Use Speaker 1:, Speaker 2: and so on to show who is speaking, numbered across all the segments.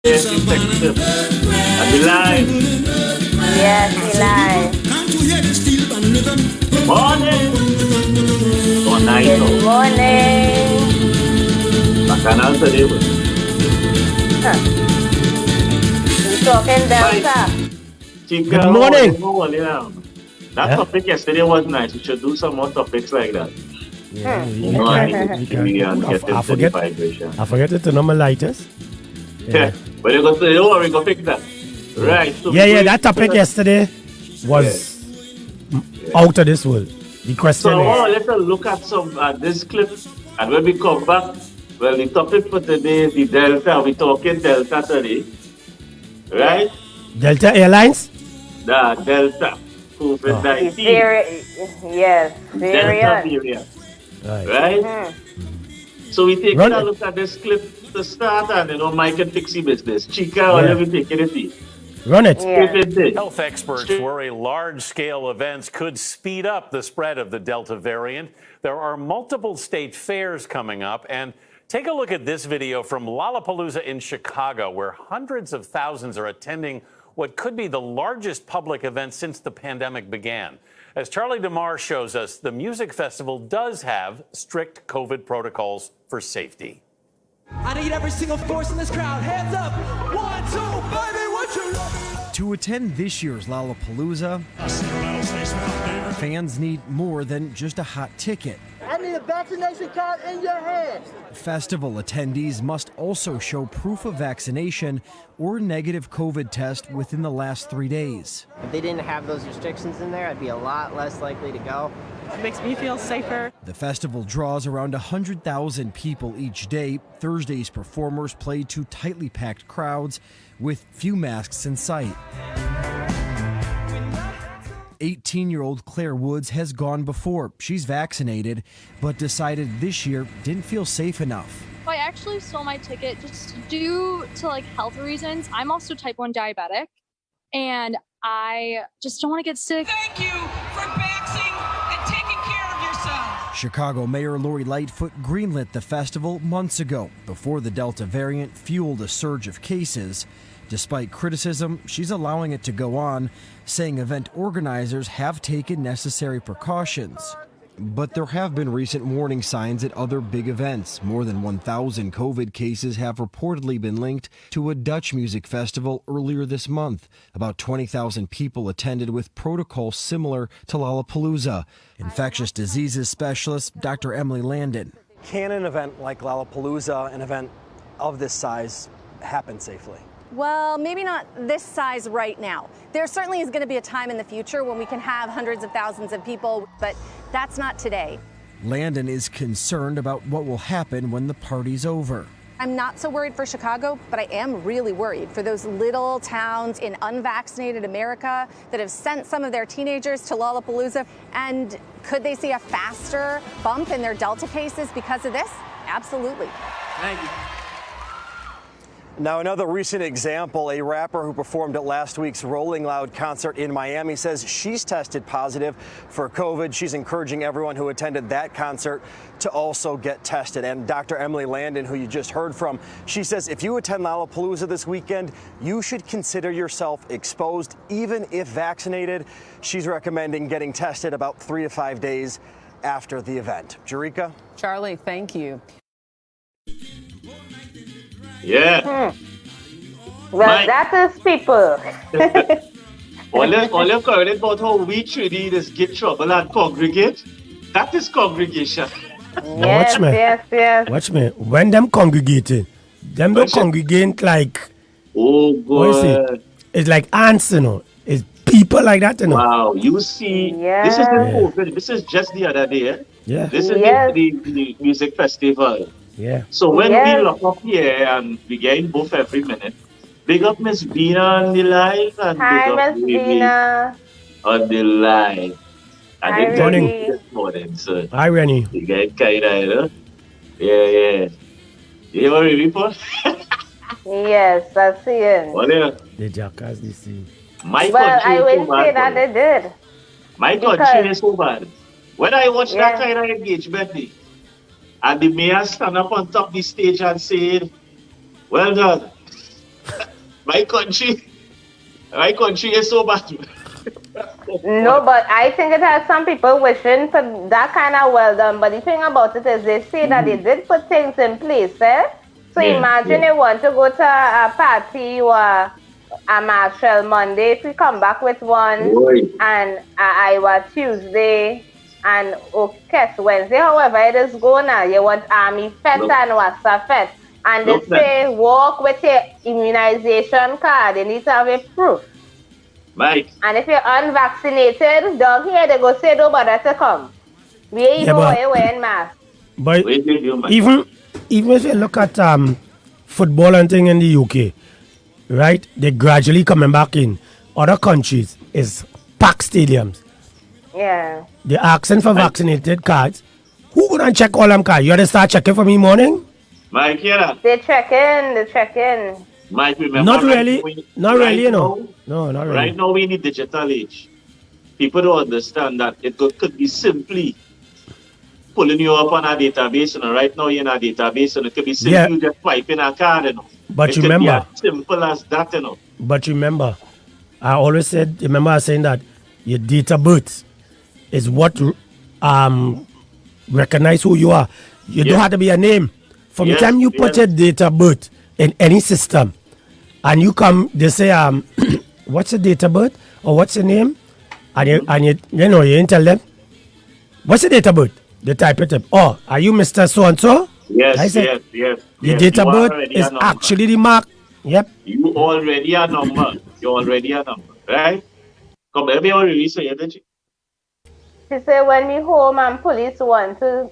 Speaker 1: Yes, he texted. And the line.
Speaker 2: Yes, Eli.
Speaker 1: Morning. Or night
Speaker 2: Good
Speaker 1: or
Speaker 2: morning.
Speaker 1: bacchanal today.
Speaker 2: Huh. You talking
Speaker 1: Right.
Speaker 2: Delta?
Speaker 1: Chica,
Speaker 3: Good
Speaker 1: how are you?
Speaker 3: morning.
Speaker 1: How are you now? That
Speaker 3: Yeah,
Speaker 1: topic yesterday was nice. We should do some more topics like that.
Speaker 3: yeah,
Speaker 1: You
Speaker 3: we
Speaker 1: know, I
Speaker 3: can.
Speaker 1: need
Speaker 3: We
Speaker 1: to be
Speaker 3: can.
Speaker 1: and
Speaker 3: Ooh,
Speaker 1: get
Speaker 3: I
Speaker 1: into the
Speaker 3: forget.
Speaker 1: vibration.
Speaker 3: I forget to turn on my lighters.
Speaker 1: Yeah.
Speaker 3: Yeah,
Speaker 1: But you got to, don't worry, go fix that.
Speaker 3: yeah,
Speaker 1: Right. So
Speaker 3: yeah,
Speaker 1: we're
Speaker 3: yeah.
Speaker 1: going
Speaker 3: That topic
Speaker 1: to,
Speaker 3: yesterday
Speaker 1: yeah.
Speaker 3: was out of this world. The
Speaker 1: So
Speaker 3: question
Speaker 1: I
Speaker 3: is,
Speaker 1: want to let us look at some this clip, and when we come back, well, the topic for today is the Delta. We're talking Delta today,
Speaker 2: Yes.
Speaker 1: right?
Speaker 3: Delta Airlines.
Speaker 1: The Delta COVID
Speaker 3: Oh,
Speaker 2: The
Speaker 1: 19,
Speaker 2: yes,
Speaker 1: Delta
Speaker 2: variant.
Speaker 1: variant,
Speaker 3: right.
Speaker 1: right?
Speaker 2: Hmm.
Speaker 1: So we taking
Speaker 3: Run
Speaker 1: a
Speaker 3: it.
Speaker 1: look at this clip to start, and Mike can fix the business. Chica, or let
Speaker 3: Yeah,
Speaker 1: me take it easy.
Speaker 3: run it.
Speaker 1: Straight
Speaker 2: Yes.
Speaker 1: into
Speaker 4: Health experts
Speaker 1: straight.
Speaker 4: worry large scale events could speed up the spread of the Delta variant. There are multiple state fairs coming up. And take a look at this video from Lollapalooza in Chicago, where hundreds of thousands are attending what could be the largest public event since the pandemic began. As Charlie DeMar shows us, the music festival does have strict COVID protocols for safety.
Speaker 5: I need every single force in this crowd. Hands up. 1, 2, baby, what you love?
Speaker 6: To attend this year's Lollapalooza, fans need more than just a hot ticket.
Speaker 5: I need a vaccination card in your hand.
Speaker 6: Festival attendees must also show proof of vaccination or negative COVID test within the last 3 days.
Speaker 7: If they didn't have those restrictions in there, I'd be a lot less likely to go.
Speaker 8: It makes me feel safer.
Speaker 6: The festival draws around 100,000 people each day. Thursday's performers played to tightly packed crowds with few masks in sight. 18-year-old Claire Woods has gone before. She's vaccinated, but decided this year didn't feel safe enough.
Speaker 8: I actually stole my ticket just due to like health reasons. I'm also type 1 diabetic and I just don't want to get sick.
Speaker 9: Thank you for vaxing and taking care of yourself.
Speaker 6: Chicago Mayor Lori Lightfoot greenlit the festival months ago before the Delta variant fueled a surge of cases. Despite criticism, she's allowing it to go on, saying event organizers have taken necessary precautions. But there have been recent warning signs at other big events. More than 1,000 COVID cases have reportedly been linked to a Dutch music festival earlier this month. About 20,000 people attended with protocols similar to Lollapalooza. Infectious diseases specialist Dr. Emily Landon.
Speaker 10: Can an event like Lollapalooza, an event of this size, happen safely?
Speaker 11: Well, maybe not this size right now. There certainly is going to be a time in the future when we can have hundreds of thousands of people, but that's not today.
Speaker 6: Landon is concerned about what will happen when the party's over.
Speaker 11: I'm not so worried for Chicago, but I am really worried for those little towns in unvaccinated America that have sent some of their teenagers to Lollapalooza. And could they see a faster bump in their Delta cases because of this? Absolutely.
Speaker 1: Thank you.
Speaker 10: Now, another recent example, a rapper who performed at last week's Rolling Loud concert in Miami says she's tested positive for COVID. She's encouraging everyone who attended that concert to also get tested. And Dr. Emily Landon, who you just heard from, she says if you attend Lollapalooza this weekend, you should consider yourself exposed, even if vaccinated. She's recommending getting tested about 3 to 5 days after the event. Jerika?
Speaker 8: Charlie, thank you.
Speaker 1: Yeah.
Speaker 2: Well,
Speaker 1: Mike.
Speaker 2: that is people.
Speaker 1: All you're correct about how we treat is get trouble and congregate. That is congregation.
Speaker 2: Yes,
Speaker 3: watch me.
Speaker 2: yes.
Speaker 3: Watch me. When them congregating, them don't
Speaker 1: Watch it.
Speaker 3: congregate like,
Speaker 1: Oh,
Speaker 3: what is
Speaker 1: God.
Speaker 3: it? It's like ants, you know. It's people like that, you know.
Speaker 1: Wow. You see, this is the COVID. This is just the other day. Eh?
Speaker 3: Yeah,
Speaker 1: This is
Speaker 2: Yes.
Speaker 1: the music festival.
Speaker 3: yeah.
Speaker 1: So when
Speaker 2: Yes.
Speaker 1: we lock up here and we get both every minute, big up Miss Bina on the live and
Speaker 2: Hi,
Speaker 1: big up
Speaker 2: Miss
Speaker 1: Baby
Speaker 2: Dina.
Speaker 1: on the live. I
Speaker 2: Hi,
Speaker 1: didn't tell you
Speaker 2: Baby.
Speaker 1: this morning, so
Speaker 3: Hi, Rennie.
Speaker 1: you get kind of, you know? Yeah. You want to report?
Speaker 2: Yes, I see it.
Speaker 1: What is it?
Speaker 3: The jackass, they see.
Speaker 1: My
Speaker 2: Well,
Speaker 1: country
Speaker 2: I
Speaker 1: is so
Speaker 2: wouldn't say
Speaker 1: bad.
Speaker 2: that
Speaker 1: for
Speaker 2: they
Speaker 1: me.
Speaker 2: did.
Speaker 1: My
Speaker 2: because-
Speaker 1: country is so bad. When I watch that
Speaker 2: Yeah.
Speaker 1: kind of engagement, and the mayor stand up on top of the stage and say, well done. My country is so bad.
Speaker 2: No, but I think it has some people wishing for that kind of well done. But the thing about it is they say that they did put things in place, eh? So
Speaker 1: Yeah,
Speaker 2: imagine
Speaker 1: yeah.
Speaker 2: you want to go to a party or a Marshall Monday, if we come back with one,
Speaker 1: Boy.
Speaker 2: and a Iowa Tuesday, and okay, Wednesday, however it is going now, you want Army Fest
Speaker 1: Look.
Speaker 2: and Wassa Fest. And they
Speaker 1: Look,
Speaker 2: say walk with your immunization card, you need to have a proof.
Speaker 1: Mike,
Speaker 2: And if you're unvaccinated, down here they go say no bother to come. We ain't even
Speaker 3: but-
Speaker 2: wearing masks.
Speaker 3: But
Speaker 1: wait till you, Mike.
Speaker 3: even if you look at football and thing in the UK, right? They're gradually coming back in. Other countries is packed stadiums.
Speaker 2: Yeah.
Speaker 3: They're asking for vaccinated cards. Who gonna check all them cards? You gotta start checking for me morning?
Speaker 1: Mike, hear that?
Speaker 2: They check in.
Speaker 1: Mike, remember.
Speaker 3: Not
Speaker 1: right
Speaker 3: really.
Speaker 1: now,
Speaker 3: Not really, you know.
Speaker 1: now-
Speaker 3: No, not really.
Speaker 1: Right now, we need digital age. People don't understand that it could be simply pulling you up on a database, and right now you're in a database, and it could be simply
Speaker 3: Yeah.
Speaker 1: you just swiping a card, you know.
Speaker 3: But
Speaker 1: it could
Speaker 3: remember-
Speaker 1: be as simple as that, you know.
Speaker 3: But remember, I always said, remember I was saying that your date of birth is what recognize who you are. You
Speaker 1: Yeah.
Speaker 3: don't have to be a name. From
Speaker 1: Yes,
Speaker 3: the time you put
Speaker 1: yes.
Speaker 3: your date of birth in any system, and you come, they say, what's your date of birth or what's your name, and you know you ain't tell them what's your date of birth. They type it up. Oh, are you Mr. So and so?
Speaker 1: Yes,
Speaker 3: I said,
Speaker 1: yes.
Speaker 3: Your
Speaker 1: yes.
Speaker 3: date
Speaker 1: You
Speaker 3: of
Speaker 1: are
Speaker 3: birth
Speaker 1: already
Speaker 3: is
Speaker 1: a number.
Speaker 3: actually the mark. Yep.
Speaker 1: You already a number. You're already a number, right? Come, everyone release it, didn't you?
Speaker 2: She said when we home and police want to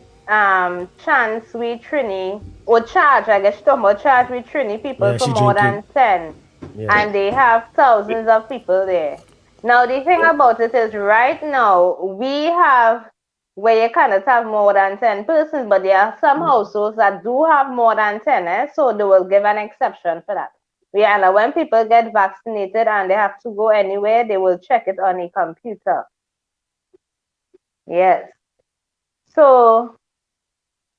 Speaker 2: chance we Trini or charge, I guess she talking about charge we Trini people
Speaker 3: Yeah,
Speaker 2: for
Speaker 3: she
Speaker 2: more
Speaker 3: drinking.
Speaker 2: than 10.
Speaker 3: Yeah.
Speaker 2: And they have thousands of people there. Now the thing about it is right now we have where you cannot have more than 10 persons, but there are some households that do have more than 10, so they will give an exception for that. And when people get vaccinated and they have to go anywhere, they will check it on a computer. Yes. So,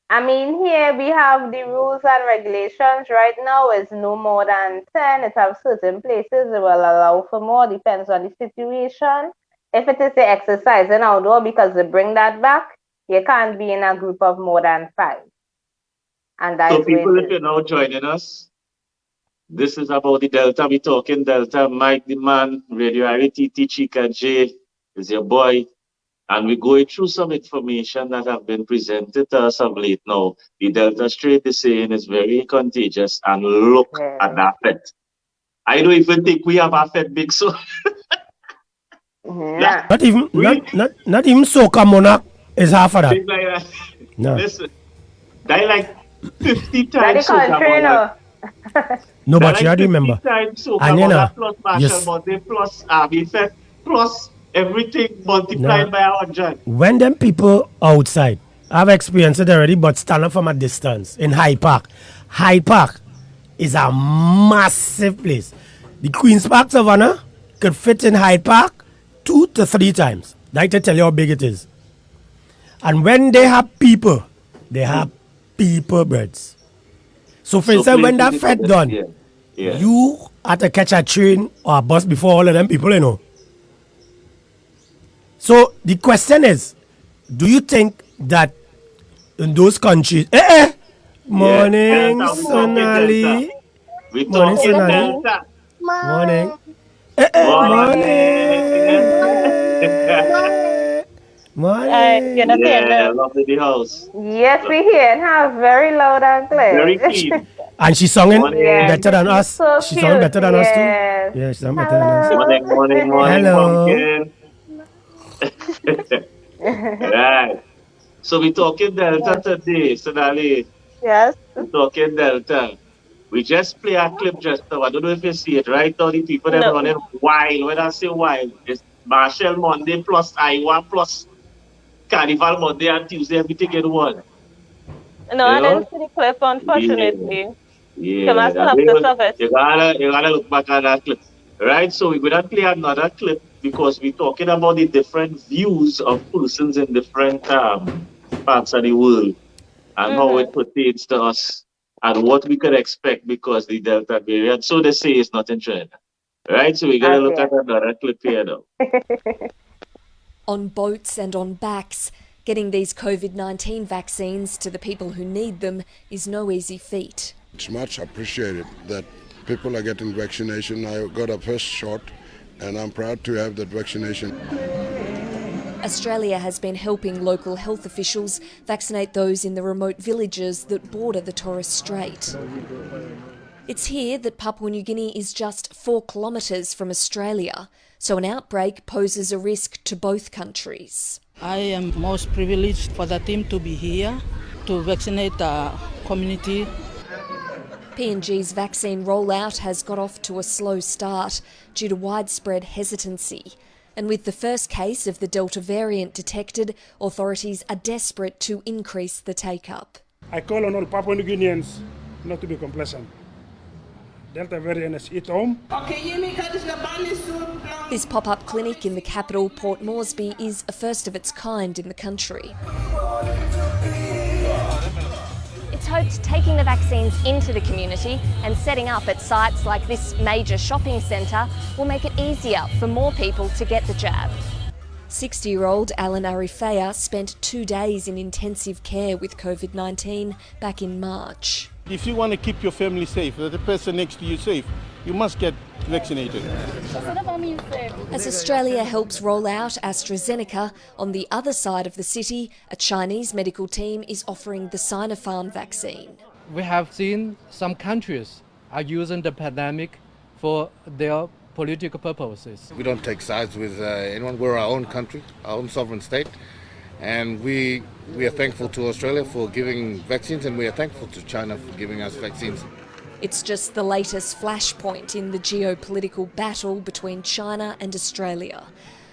Speaker 2: I mean, here we have the rules and regulations. Right now, it's no more than 10. It has certain places it will allow for more, depends on the situation. If it is the exercising outdoor, because they bring that back, you can't be in a group of more than 5. And that
Speaker 1: So
Speaker 2: is where
Speaker 1: people,
Speaker 2: it
Speaker 1: if you're now joining us, this is about the Delta. We're talking Delta. Mike the man, Radio RTT, Chica J is your boy. And we're going through some information that have been presented to us of late now. The Delta strain is saying is very contagious. And look at that fit. I don't even think we have a fit big so.
Speaker 2: Nah.
Speaker 3: Not even not even Soca Monarch is half of that.
Speaker 1: Things like that.
Speaker 3: No.
Speaker 1: Listen, they like 50
Speaker 2: That
Speaker 1: times
Speaker 2: is country, no.
Speaker 3: No, but
Speaker 1: They
Speaker 3: you
Speaker 1: like
Speaker 3: have to remember.
Speaker 1: 50 times Soca
Speaker 3: And you know,
Speaker 1: Monarch plus Marshall
Speaker 3: yes.
Speaker 1: Monday plus Army Fest plus everything multiplied
Speaker 3: No.
Speaker 1: by 100.
Speaker 3: When them people outside, I've experienced it already, but stand up from a distance in Hyde Park. Hyde Park is a massive place. The Queen's Park Savannah could fit in Hyde Park 2 to 3 times. That to tell you how big it is. And when they have people, they have people breads. So for instance, when that fed done,
Speaker 1: Yeah.
Speaker 3: you had to catch a train or a bus before all of them people, you know. So the question is, do you think that in those countries, morning,
Speaker 1: Delta, we talking
Speaker 3: Sonali,
Speaker 1: Delta. We
Speaker 3: Morning,
Speaker 1: talking
Speaker 3: Sonali.
Speaker 1: Delta.
Speaker 3: morning, morning.
Speaker 1: Yeah, love in the house.
Speaker 2: Yes, we hear and have very loud and clear.
Speaker 1: Very clean.
Speaker 3: And she's singing
Speaker 1: Morning.
Speaker 3: better than us.
Speaker 2: So
Speaker 3: She's singing better than us too.
Speaker 2: yes.
Speaker 3: Yeah, she's singing better than us.
Speaker 1: Morning,
Speaker 3: Hello.
Speaker 1: pumpkin. Right. So we talking Delta today, Sonali.
Speaker 2: Yes.
Speaker 1: We talking Delta. We just play a clip just now. I don't know if you see it. Right now, the people that are running wild. When I say wild, it's Marshall Monday plus Iowa plus Carnival Monday and Tuesday, everything in one.
Speaker 2: No, I
Speaker 1: You know?
Speaker 2: didn't see the clip, unfortunately.
Speaker 1: Yeah,
Speaker 2: So I still have to serve it.
Speaker 1: you gotta look back at that clip. Right, so we're gonna play another clip because we're talking about the different views of persons in different parts of the world and how it pertains to us. and what we could expect because the Delta variant, so they say, is not in China. Right? So we got to look at another clip here now.
Speaker 12: On boats and on backs, getting these COVID-19 vaccines to the people who need them is no easy feat.
Speaker 13: It's much appreciated that people are getting vaccination. I got a first shot and I'm proud to have that vaccination.
Speaker 12: Australia has been helping local health officials vaccinate those in the remote villages that border the Torres Strait. It's here that Papua New Guinea is just 4 kilometres from Australia, so an outbreak poses a risk to both countries.
Speaker 14: I am most privileged for the team to be here to vaccinate the community.
Speaker 12: PNG's vaccine rollout has got off to a slow start due to widespread hesitancy. And with the first case of the Delta variant detected, authorities are desperate to increase the take-up.
Speaker 15: I call on all Papua New Guineans not to be complacent. Delta variant is at home.
Speaker 12: This pop-up clinic in the capital, Port Moresby, is a first of its kind in the country. It's hoped taking the vaccines into the community and setting up at sites like this major shopping centre will make it easier for more people to get the jab. 60-year-old Alan Arifea spent 2 days in intensive care with COVID-19 back in March.
Speaker 16: If you want to keep your family safe, the person next to you safe, you must get vaccinated.
Speaker 12: As Australia helps roll out AstraZeneca, on the other side of the city, a Chinese medical team is offering the Sinopharm vaccine.
Speaker 17: We have seen some countries are using the pandemic for their political purposes.
Speaker 18: We don't take sides with anyone. We're our own country, our own sovereign state. And we are thankful to Australia for giving vaccines, and we are thankful to China for giving us vaccines.
Speaker 12: It's just the latest flashpoint in the geopolitical battle between China and Australia.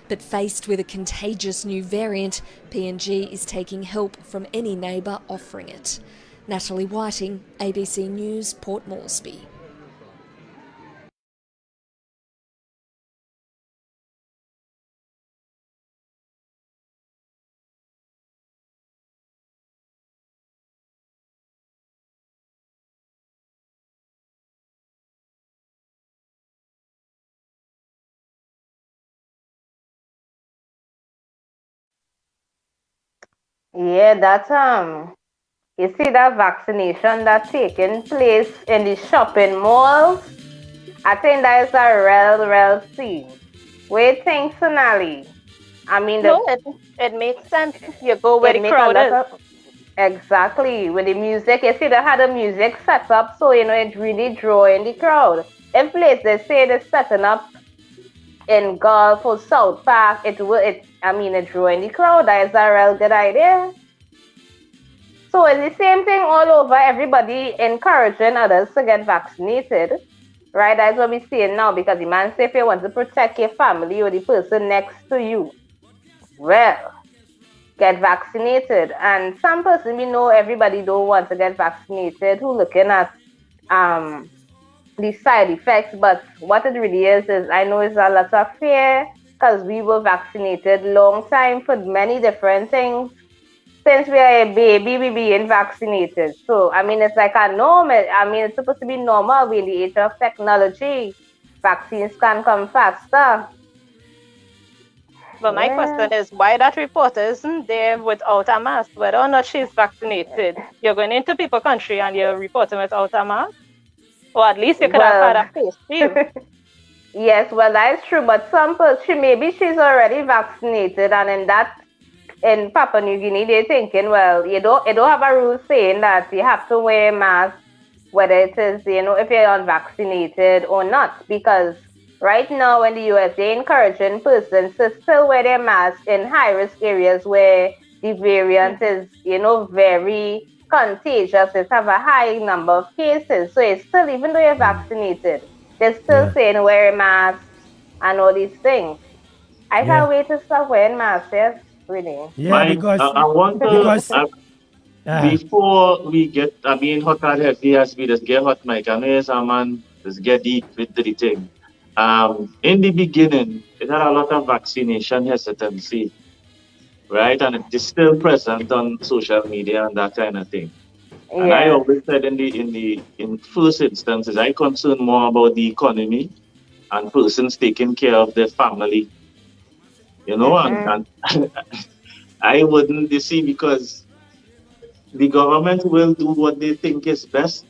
Speaker 12: But faced with a contagious new variant, PNG is taking help from any neighbour offering it. Natalie Whiting, ABC News, Port Moresby.
Speaker 2: Yeah, you see that vaccination that's taking place in the shopping malls? I think that is a real scene. What do you think, Sonali? I mean,
Speaker 19: it makes sense. You go where the crowd is.
Speaker 2: Exactly. With the music, you see they had the music set up, so it's really drawing the crowd. In place, they say they're setting up in Gulf or South Park, it's drawing the crowd. That is a real good idea. So it's the same thing all over, everybody encouraging others to get vaccinated. Right? That's what we're seeing now, because the man says if you want to protect your family or the person next to you, well, get vaccinated. And some person, we know everybody don't want to get vaccinated, who looking at the side effects, but what it really is I know it's a lot of fear, because we were vaccinated long time for many different things. Since we are a baby, we being vaccinated. So, it's like a normal, it's supposed to be normal. We're in the age of technology. Vaccines can come faster.
Speaker 19: But my question is, why that reporter isn't there without a mask, whether or not she's vaccinated? You're going into people's country and you're reporting without a mask? Or at least you could have had a face shield.
Speaker 2: Yes, well, that is true. But maybe she's already vaccinated, and in Papua New Guinea, they're thinking, well, you don't have a rule saying that you have to wear a mask, whether it is, if you're unvaccinated or not. Because right now in the US, they're encouraging persons to still wear their mask in high-risk areas where the variant is, very contagious. It have a high number of cases. So it's still, even though you're vaccinated, they're still saying wear a mask and all these things. I can't wait to stop wearing masks, yes, really.
Speaker 3: Yeah, because
Speaker 1: I want to, before we get, hot and heavy as we just get hot, Mike, I know someone just get deep with the thing. In the beginning, it had a lot of vaccination hesitancy, right? And it is still present on social media and that kind of thing. And I always said in first instances, I concern more about the economy and persons taking care of their family. You know, and I wouldn't deceive because the government will do what they think is best.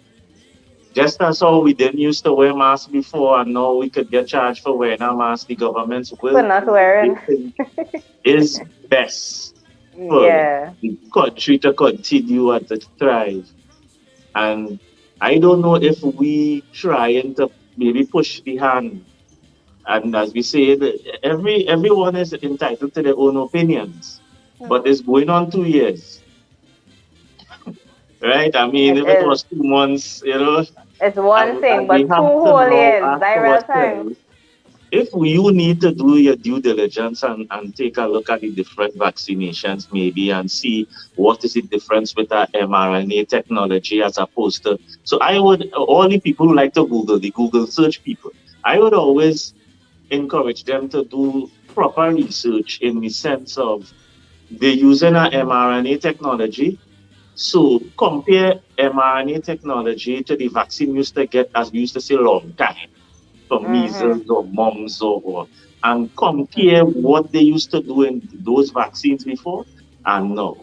Speaker 1: Just as how we didn't used to wear masks before and now we could get charged for wearing a mask, the government will
Speaker 2: For not wearing.
Speaker 1: is best for the country to continue and to thrive. And I don't know if we trying to maybe push the hand. And as we say, everyone is entitled to their own opinions. But it's going on 2 years. Right? I mean, if it was 2 months, you know.
Speaker 2: It's one thing, but 2 whole years, direct time.
Speaker 1: If you need to do your due diligence and take a look at the different vaccinations maybe and see what is the difference with our mRNA technology as opposed to... So I would, all the people who like to Google, the Google search people, I would always encourage them to do proper research in the sense of they're using our mRNA technology. So compare mRNA technology to the vaccine we used to get, as we used to say, long time, from measles or mumps and compare what they used to do in those vaccines before and now,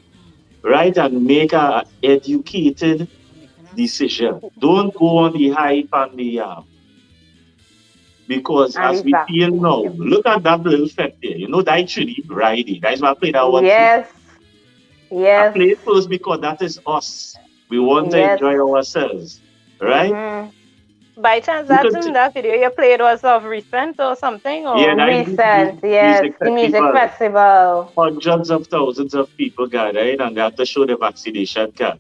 Speaker 1: right? And make an educated decision. Don't go on the hype and the because as we feel now, look at that little fact there. You know, that should be Friday. That's why I played that one.
Speaker 2: Yes.
Speaker 1: I play first because that is us. We want to enjoy ourselves, right?
Speaker 19: By chance, that video you played was of recent or something? Or?
Speaker 1: Yeah,
Speaker 2: recent, the music festival.
Speaker 1: Hundreds of thousands of people gathered and they have to show the vaccination card,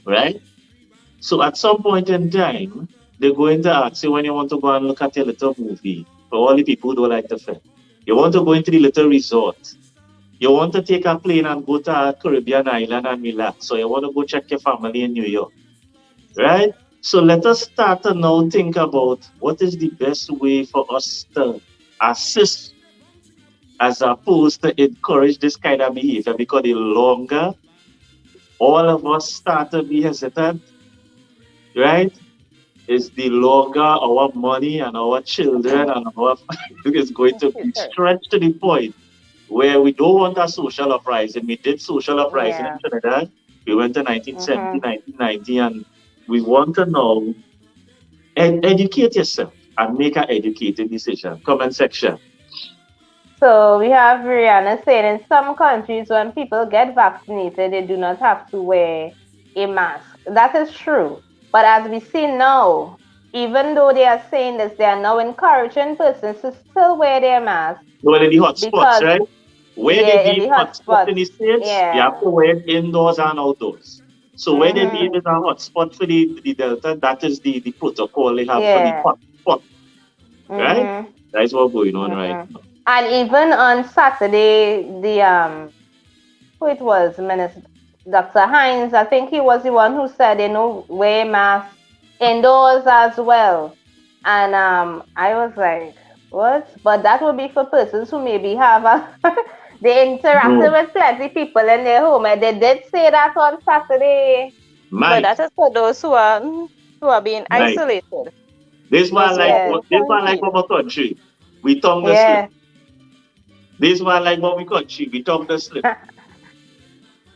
Speaker 1: right? So at some point in time, they're going to ask you when you want to go and look at your little movie. For all the people who don't like the film, you want to go into the little resort. You want to take a plane and go to a Caribbean island and relax. So you want to go check your family in New York, right? So let us start to now think about what is the best way for us to assist as opposed to encourage this kind of behavior, because the longer all of us start to be hesitant, right, is the longer our money and our children and our family is going to be stretched to the point where we don't want a social uprising. We did social uprising in Trinidad. We went to 1970, 1990, and we want to know, educate yourself and make an educated decision. Comment section.
Speaker 2: So we have Rihanna saying in some countries when people get vaccinated, they do not have to wear a mask. That is true. But as we see now, even though they are saying this, they are now encouraging persons to still wear their masks.
Speaker 1: Well, in the hot spots, right? Where they be hot spots in the States, you have to wear it indoors and outdoors. So where they be in a hot spot for the Delta, that is the protocol they have for the hot spot. Right? That's what's going on right now.
Speaker 2: And even on Saturday, who it was, Minister Dr. Hines, I think he was the one who said, wear masks indoors as well. And I was like, what? But that would be for persons who maybe have they interacted with plenty people in their home. And they did say that on Saturday.
Speaker 19: But that is for those who are being isolated.
Speaker 1: This one like our country. We tongue the slip. This one like what we country. We tongue the slip.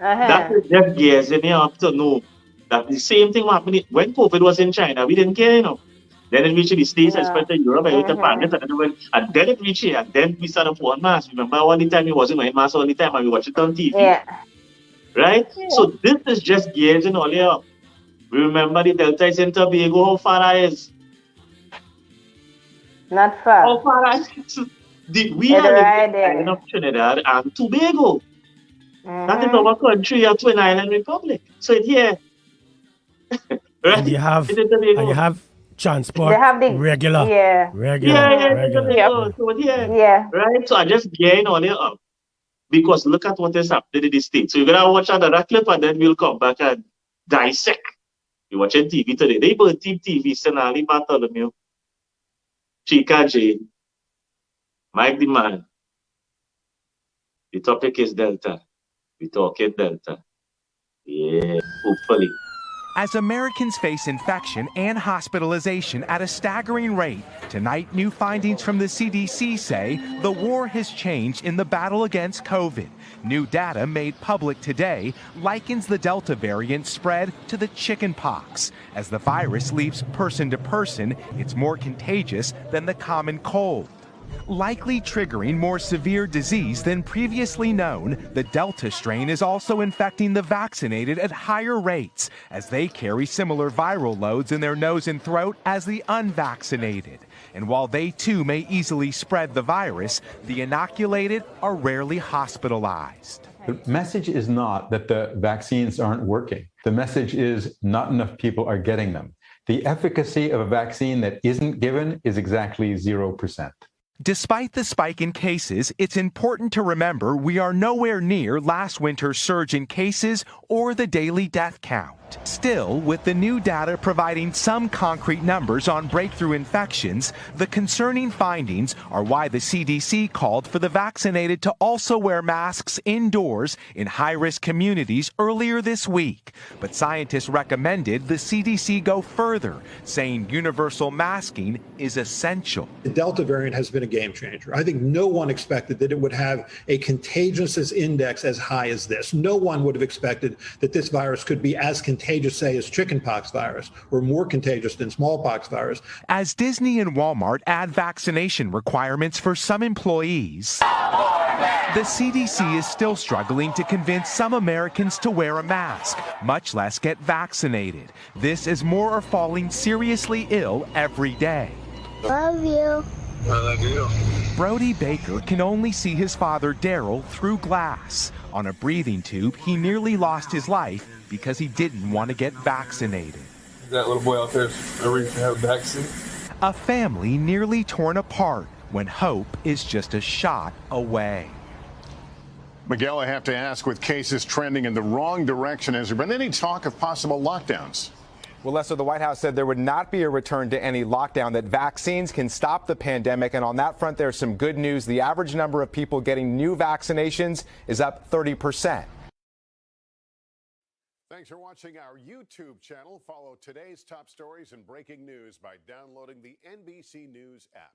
Speaker 1: That is just gearing you up to know that the same thing happened when COVID was in China. We didn't care, Then it reached the States, especially Europe, and then it reached here, and then we started for one mask. Remember all the time we wasn't wearing masks all the time and we watched it on TV. Right? So this is just gearing all you up. Remember the Delta is in Tobago, how far that is?
Speaker 2: Not far.
Speaker 1: How far that is? We are in the island of Trinidad and Tobago. That is our country, a twin island republic. So it's here. Right?
Speaker 3: And you have transport
Speaker 2: they have the
Speaker 3: regular.
Speaker 1: So right? So I just gain on it up. Because look at what is happening in the States. So you're gonna watch another clip and then we'll come back and dissect. You're watching TV today. They put TV, Senali Bartholomew, Chica J, Mike the Man. The topic is Delta. We're talking Delta. Yeah, hopefully.
Speaker 20: As Americans face infection and hospitalization at a staggering rate, tonight new findings from the CDC say the war has changed in the battle against COVID. New data made public today likens the Delta variant spread to the chicken pox. As the virus leaps person to person, it's more contagious than the common cold. Likely triggering more severe disease than previously known, the Delta strain is also infecting the vaccinated at higher rates as they carry similar viral loads in their nose and throat as the unvaccinated. And while they too may easily spread the virus, the inoculated are rarely hospitalized.
Speaker 21: The message is not that the vaccines aren't working. The message is not enough people are getting them. The efficacy of a vaccine that isn't given is exactly 0%.
Speaker 20: Despite the spike in cases, it's important to remember we are nowhere near last winter's surge in cases or the daily death count. Still, with the new data providing some concrete numbers on breakthrough infections, the concerning findings are why the CDC called for the vaccinated to also wear masks indoors in high-risk communities earlier this week. But scientists recommended the CDC go further, saying universal masking is essential.
Speaker 22: The Delta variant has been a game changer. I think no one expected that it would have a contagiousness index as high as this. No one would have expected that this virus could be as contagious, say, as chickenpox virus, or more contagious than smallpox virus.
Speaker 20: As Disney and Walmart add vaccination requirements for some employees, the CDC is still struggling to convince some Americans to wear a mask, much less get vaccinated. This as more are falling seriously ill every day.
Speaker 23: Love you.
Speaker 20: I love you. Brody Baker can only see his father, Daryl, through glass. On a breathing tube, he nearly lost his life because he didn't want to get vaccinated.
Speaker 24: That little boy out there is ready to have a vaccine.
Speaker 20: A family nearly torn apart when hope is just a shot away.
Speaker 25: Miguel, I have to ask, with cases trending in the wrong direction, has there been any talk of possible lockdowns?
Speaker 26: Well, Lester, the White House said there would not be a return to any lockdown, that vaccines can stop the pandemic. And on that front, there's some good news. The average number of people getting new vaccinations is up 30%.
Speaker 25: Thanks for watching our YouTube channel. Follow today's top stories and breaking news by downloading the NBC News app.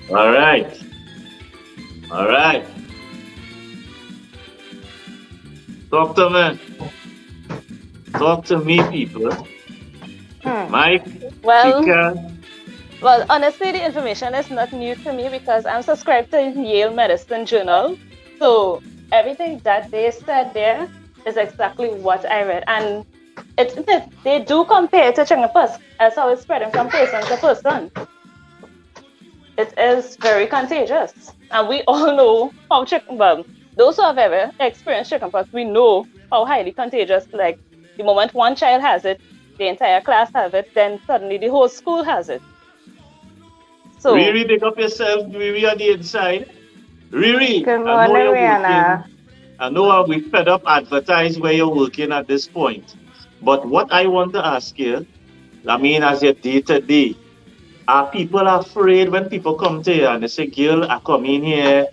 Speaker 1: All right. All right. Talk to me. Talk to me, people. Mike,
Speaker 19: Well,
Speaker 1: Chica.
Speaker 19: well, honestly, the information is not new to me because I'm subscribed to Yale Medicine Journal. So everything that they said there is exactly what I read. And they do compare to chickenpox as how it's spreading from person to person. It is very contagious. And we all know how those who have ever experienced chickenpox, we know how highly contagious. Like the moment one child has it, the entire class have it, then suddenly the whole school has it. So
Speaker 1: Riri, pick up yourself. Riri on the inside. Riri,
Speaker 2: Good
Speaker 1: I know
Speaker 2: morning,
Speaker 1: you're
Speaker 2: Rihanna.
Speaker 1: working. I know I'll be fed up advertise where you're working at this point. But what I want to ask you, I mean, as your day to day, are people afraid when people come to you and they say, girl, I come in here,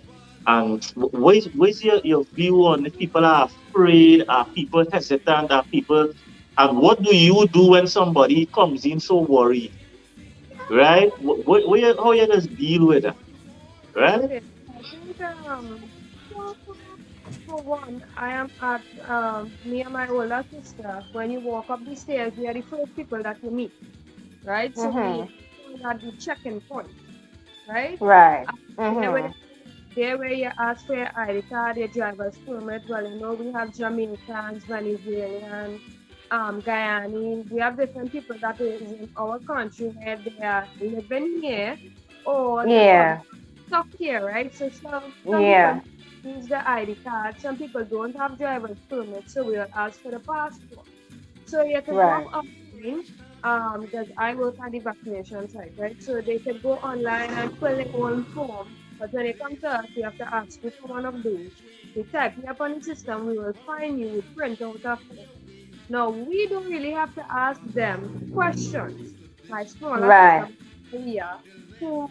Speaker 1: and what's your view on if people are afraid, are people hesitant, are people, and what do you do when somebody comes in so worried, right? How you just deal with it, right?
Speaker 27: I think, for one, I am at me and my older sister. When you walk up the stairs, we are the first people that you meet, right? So we are at the check-in point, right?
Speaker 2: Right.
Speaker 27: There where you ask for your ID card, your driver's permit. Well, you know, we have Jamaicans, Venezuelans, Guyanese. We have different people that is in our country where they are living here or stuck here, right? So some people use the ID card. Some people don't have driver's permit, so we'll ask for the passport. So you can come online, because I work on the vaccination side, right? So they can go online and fill their own form. But when it comes to us, you have to ask which one of those. You type it up on the system, we will find you, we print out a form. Now, we don't really have to ask them questions. my smaller
Speaker 2: Right.
Speaker 27: sister, Maria, who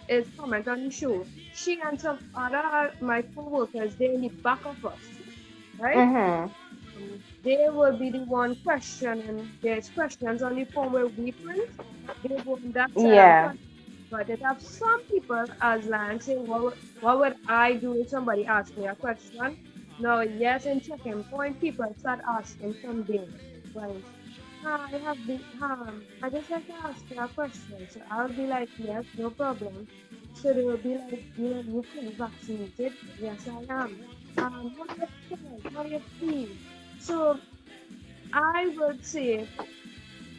Speaker 27: is comment on the show. She and some other my co-workers, they're in the back of us, right?
Speaker 2: Mm-hmm.
Speaker 27: They will be the one questioning. There's questions on the form where we print. They will on that side.
Speaker 2: Yeah.
Speaker 27: But it have some people as like saying, what would I do if somebody asked me a question? Now, yes, in checking point, people start asking something. Well, I have been, I just like to ask you a question. So I'll be like, yes, no problem. So they will be like, you fully vaccinated? Yes, I am. What do you feel? How do you feel? So I would say,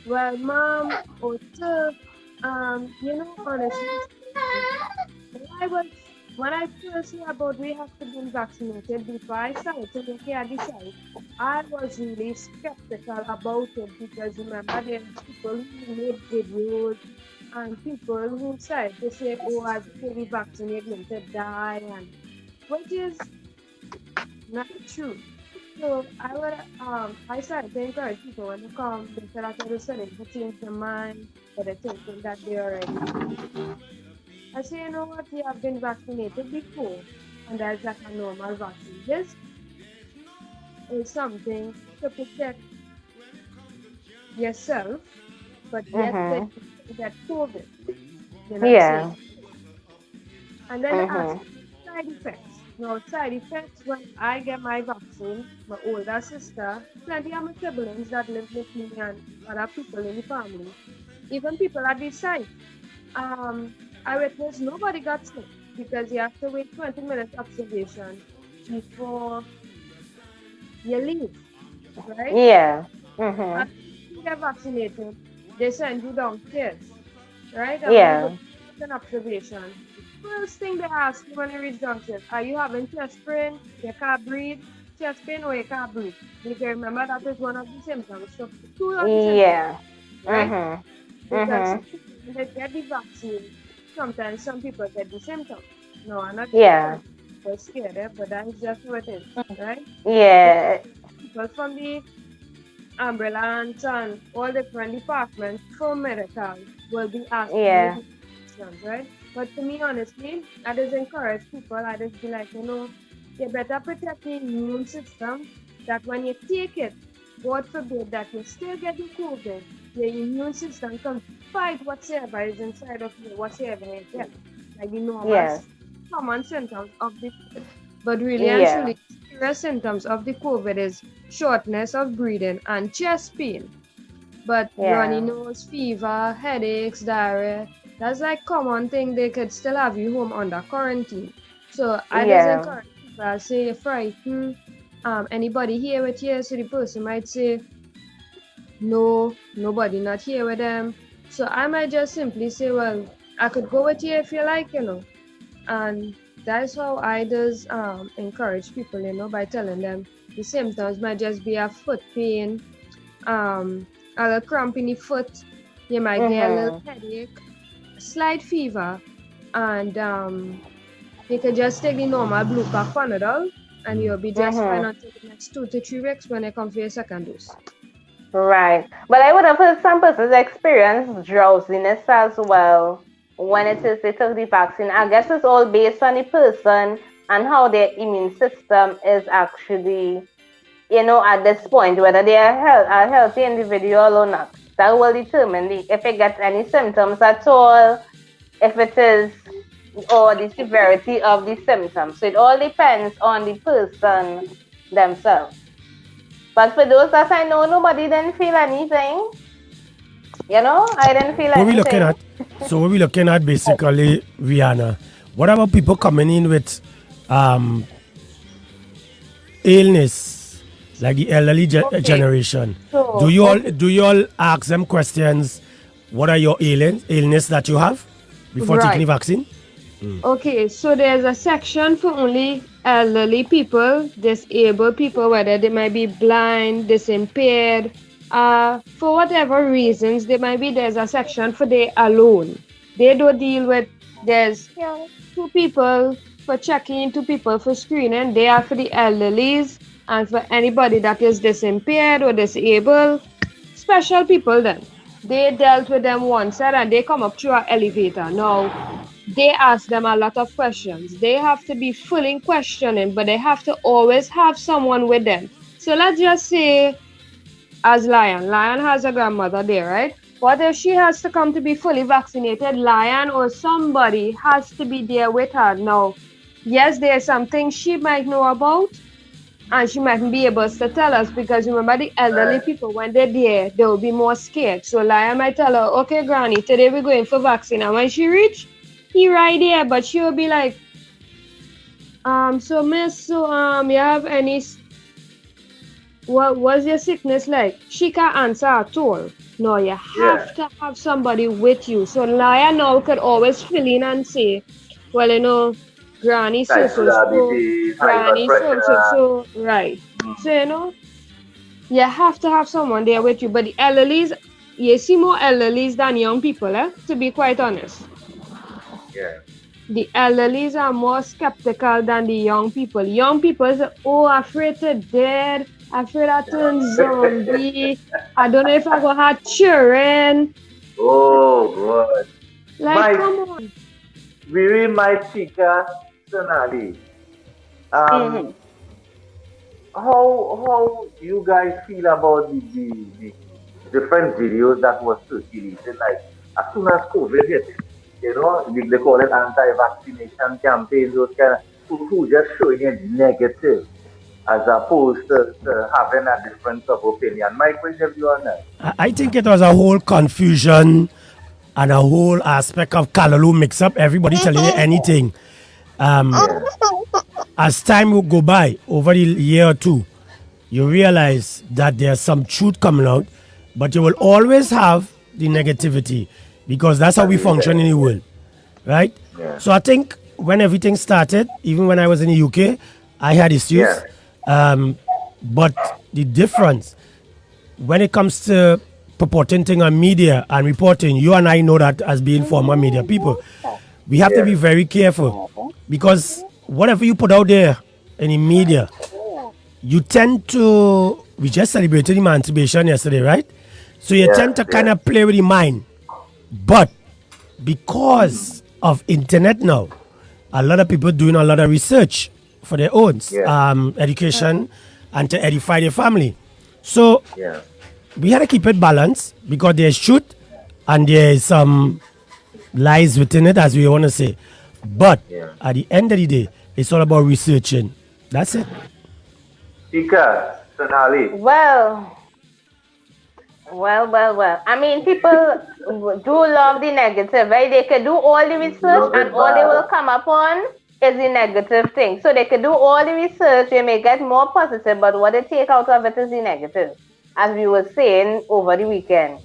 Speaker 27: well, mom or sir, honestly, when I first heard about we have to be vaccinated before I started to look at the site, I was really skeptical about it because remember there's people who made videos and people who said to say, oh, as fully vaccinated going to die, and which is not true. So I started to encourage people when they come, they said after they study to change their mind, but they're thinking that they already. I say, you know what, you have been vaccinated before, and that's like a normal vaccine. This is something to protect yourself, but yet get COVID.
Speaker 2: Yeah.
Speaker 27: And then they ask side effects. Now, side effects, when I get my vaccine, my older sister, plenty of my siblings that live with me and other people in the family, even people at the site, I witnessed nobody got sick because you have to wait 20 minutes observation before you leave, right?
Speaker 2: Yeah.
Speaker 27: After you get vaccinated, they send you downstairs, right?
Speaker 2: Yeah.
Speaker 27: An observation. First thing they ask you when you reach downstairs, are you having chest pain? You can't breathe? Chest pain or you can't breathe? Because remember that is one of the symptoms. So two of the symptoms, right? Because when they get the vaccine, sometimes some people get the symptoms. No, I'm not scared, but that's just what it is, right?
Speaker 2: Yeah.
Speaker 27: People from the ambulance and all different departments for medical will be asking you questions, right? But to me, honestly, I just encourage people, I just be like, you better protect the immune system, that when you take it, God forbid that you still get the COVID, your immune system can fight whatever is inside of you, whatever you get. Like the normal common symptoms of the COVID. But really and truly, serious symptoms of the COVID is shortness of breathing and chest pain. But runny nose, fever, headaches, diarrhea, that's like common thing. They could still have you home under quarantine. So I just encourage people, I say you're frightened. Anybody here with you? So the person might say, no, nobody not here with them. So I might just simply say, well, I could go with you if you like, And that's how I just encourage people, by telling them the symptoms might just be a foot pain, a little cramp in the foot, you might get a little headache, slight fever, and you can just take the normal blue pack Panadol, and you'll be just fine until the next 2 to 3 weeks when they come for your second dose.
Speaker 2: Right. But I would have heard some persons experience drowsiness as well when it is they took the vaccine. I guess it's all based on the person and how their immune system is actually, at this point, whether they are a healthy individual or not. That will determine if it gets any symptoms at all, if it is, or the severity of the symptoms. So it all depends on the person themselves. But for those that I know, nobody didn't feel anything. I didn't feel anything.
Speaker 3: So what we're looking at basically, Rihanna, what about people coming in with illness, like the elderly generation?
Speaker 2: So,
Speaker 3: do you all ask them questions? What are your illness that you have before taking the vaccine?
Speaker 27: Okay, so there's a section for only elderly people, disabled people, whether they might be blind, disimpaired, for whatever reasons, there's a section for they alone. They don't deal with, there's 2 people for checking, 2 people for screening. They are for the elderlies and for anybody that is disimpaired or disabled, special people then. they dealt with them one side and they come up through an elevator. Now, they ask them a lot of questions. They have to be full in questioning, but they have to always have someone with them. So let's just say, as Lion has a grandmother there, right? What if she has to come to be fully vaccinated? Lion or somebody has to be there with her. Now, yes, there's some things she might know about, and she mightn't be able to tell us, because remember the elderly people, when they're there, they will be more scared. So Lion might tell her, okay, Granny, today we're going for vaccine. And when she reach, he right there, but she'll be like, so miss, you have any, what was your sickness like? She can't answer at all. No, you have to have somebody with you. So Lion now could always fill in and say, well, you know, Granny so, Granny so, right. So, you know, you have to have someone there with you. But the elderlies, you see more elderlies than young people, to be quite honest.
Speaker 4: Yeah.
Speaker 27: The elderlies are more skeptical than the young people. Young people say, oh, afraid to dead, afraid I turn zombie, I don't know if I go have children.
Speaker 4: Oh, God.
Speaker 27: Like, come on.
Speaker 4: Really, my chica, Sonali. How you guys feel about the different videos that was circulated, like, as soon as COVID hit, you know, they call it anti-vaccination campaigns, those kind of, who just showing it negative as opposed to having a difference of opinion. Mike, what's your view on that?
Speaker 3: I think it was a whole confusion and a whole aspect of Callaloo mix-up. Everybody telling you anything. As time will go by, over the year or two, you realize that there's some truth coming out, but you will always have the negativity, because that's how we function in the world, right?
Speaker 4: Yeah.
Speaker 3: So I think when everything started, even when I was in the UK, I had issues. But the difference, when it comes to purporting things on media and reporting, you and I know that as being former media people, we have to be very careful, because whatever you put out there in the media, you tend to, we just celebrated emancipation yesterday, right? So you tend to kind of play with the mind. But because of internet now, a lot of people doing a lot of research for their own education and to edify their family. So we had to keep it balanced, because there's truth and there's some lies within it, as we want to say. But at the end of the day, it's all about researching. That's it.
Speaker 4: Ika, Sonali.
Speaker 2: Well. I mean, people do love the negative, right? They could do all the research and all they will come upon is the negative thing. So they could do all the research, they may get more positive, but what they take out of it is the negative, as we were saying over the weekend.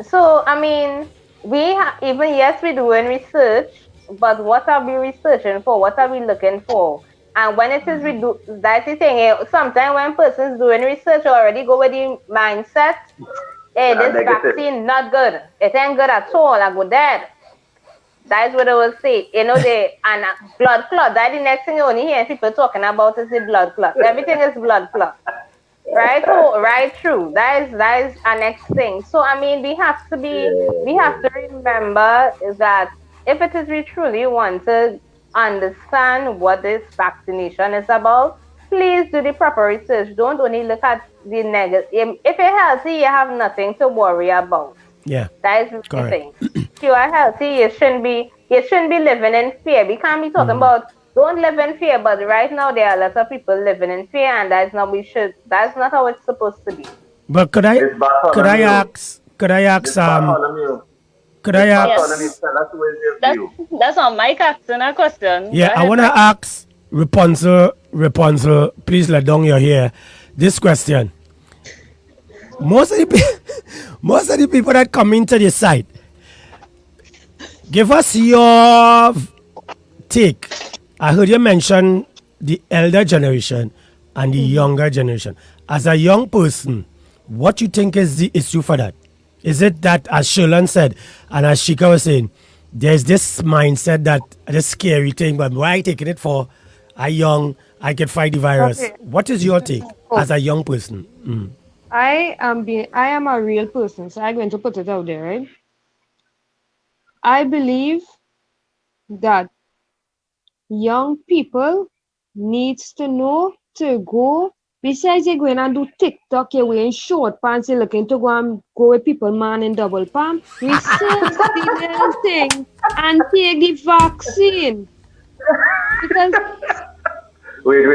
Speaker 2: So, I mean, we're doing research, but what are we researching for? What are we looking for? And when it is, that's the thing, sometimes when persons doing research already go with the mindset, hey, this vaccine not good. It ain't good at all, I go dead. That's what I will say. You know, and blood clot, that's the next thing you only hear people talking about is the blood clot. Everything is blood clot. Right? So, right, true. That is our next thing. So, I mean, we have to remember that if it is we truly want to understand what this vaccination is about, please do the proper research. Don't only look at the negative. If you're healthy, you have nothing to worry about.
Speaker 3: Yeah.
Speaker 2: That is the thing. If you are healthy, you shouldn't be living in fear. We can't be talking about don't live in fear, but right now there are a lot of people living in fear, and that's not how it's supposed to be.
Speaker 3: But could I ask
Speaker 19: That's on Mike asking a question.
Speaker 3: Yeah, I want to ask Rapunzel, please let down your hair. This question. Most of the people that come into the site, give us your take. I heard you mention the elder generation and the younger generation. As a young person, what you think is the issue for that? Is it that, as Sherlon said, and as Shika was saying, there's this mindset that this scary thing, but why taking it for a young, I can fight the virus?
Speaker 27: Okay.
Speaker 3: What is your take as a young person?
Speaker 27: I am a real person, so I'm going to put it out there, right? I believe that young people needs to know to go, besides you going and do TikTok, you're wearing short pants, you're looking to go with people man in double palm, research the little thing and take the vaccine. Because
Speaker 4: Wait.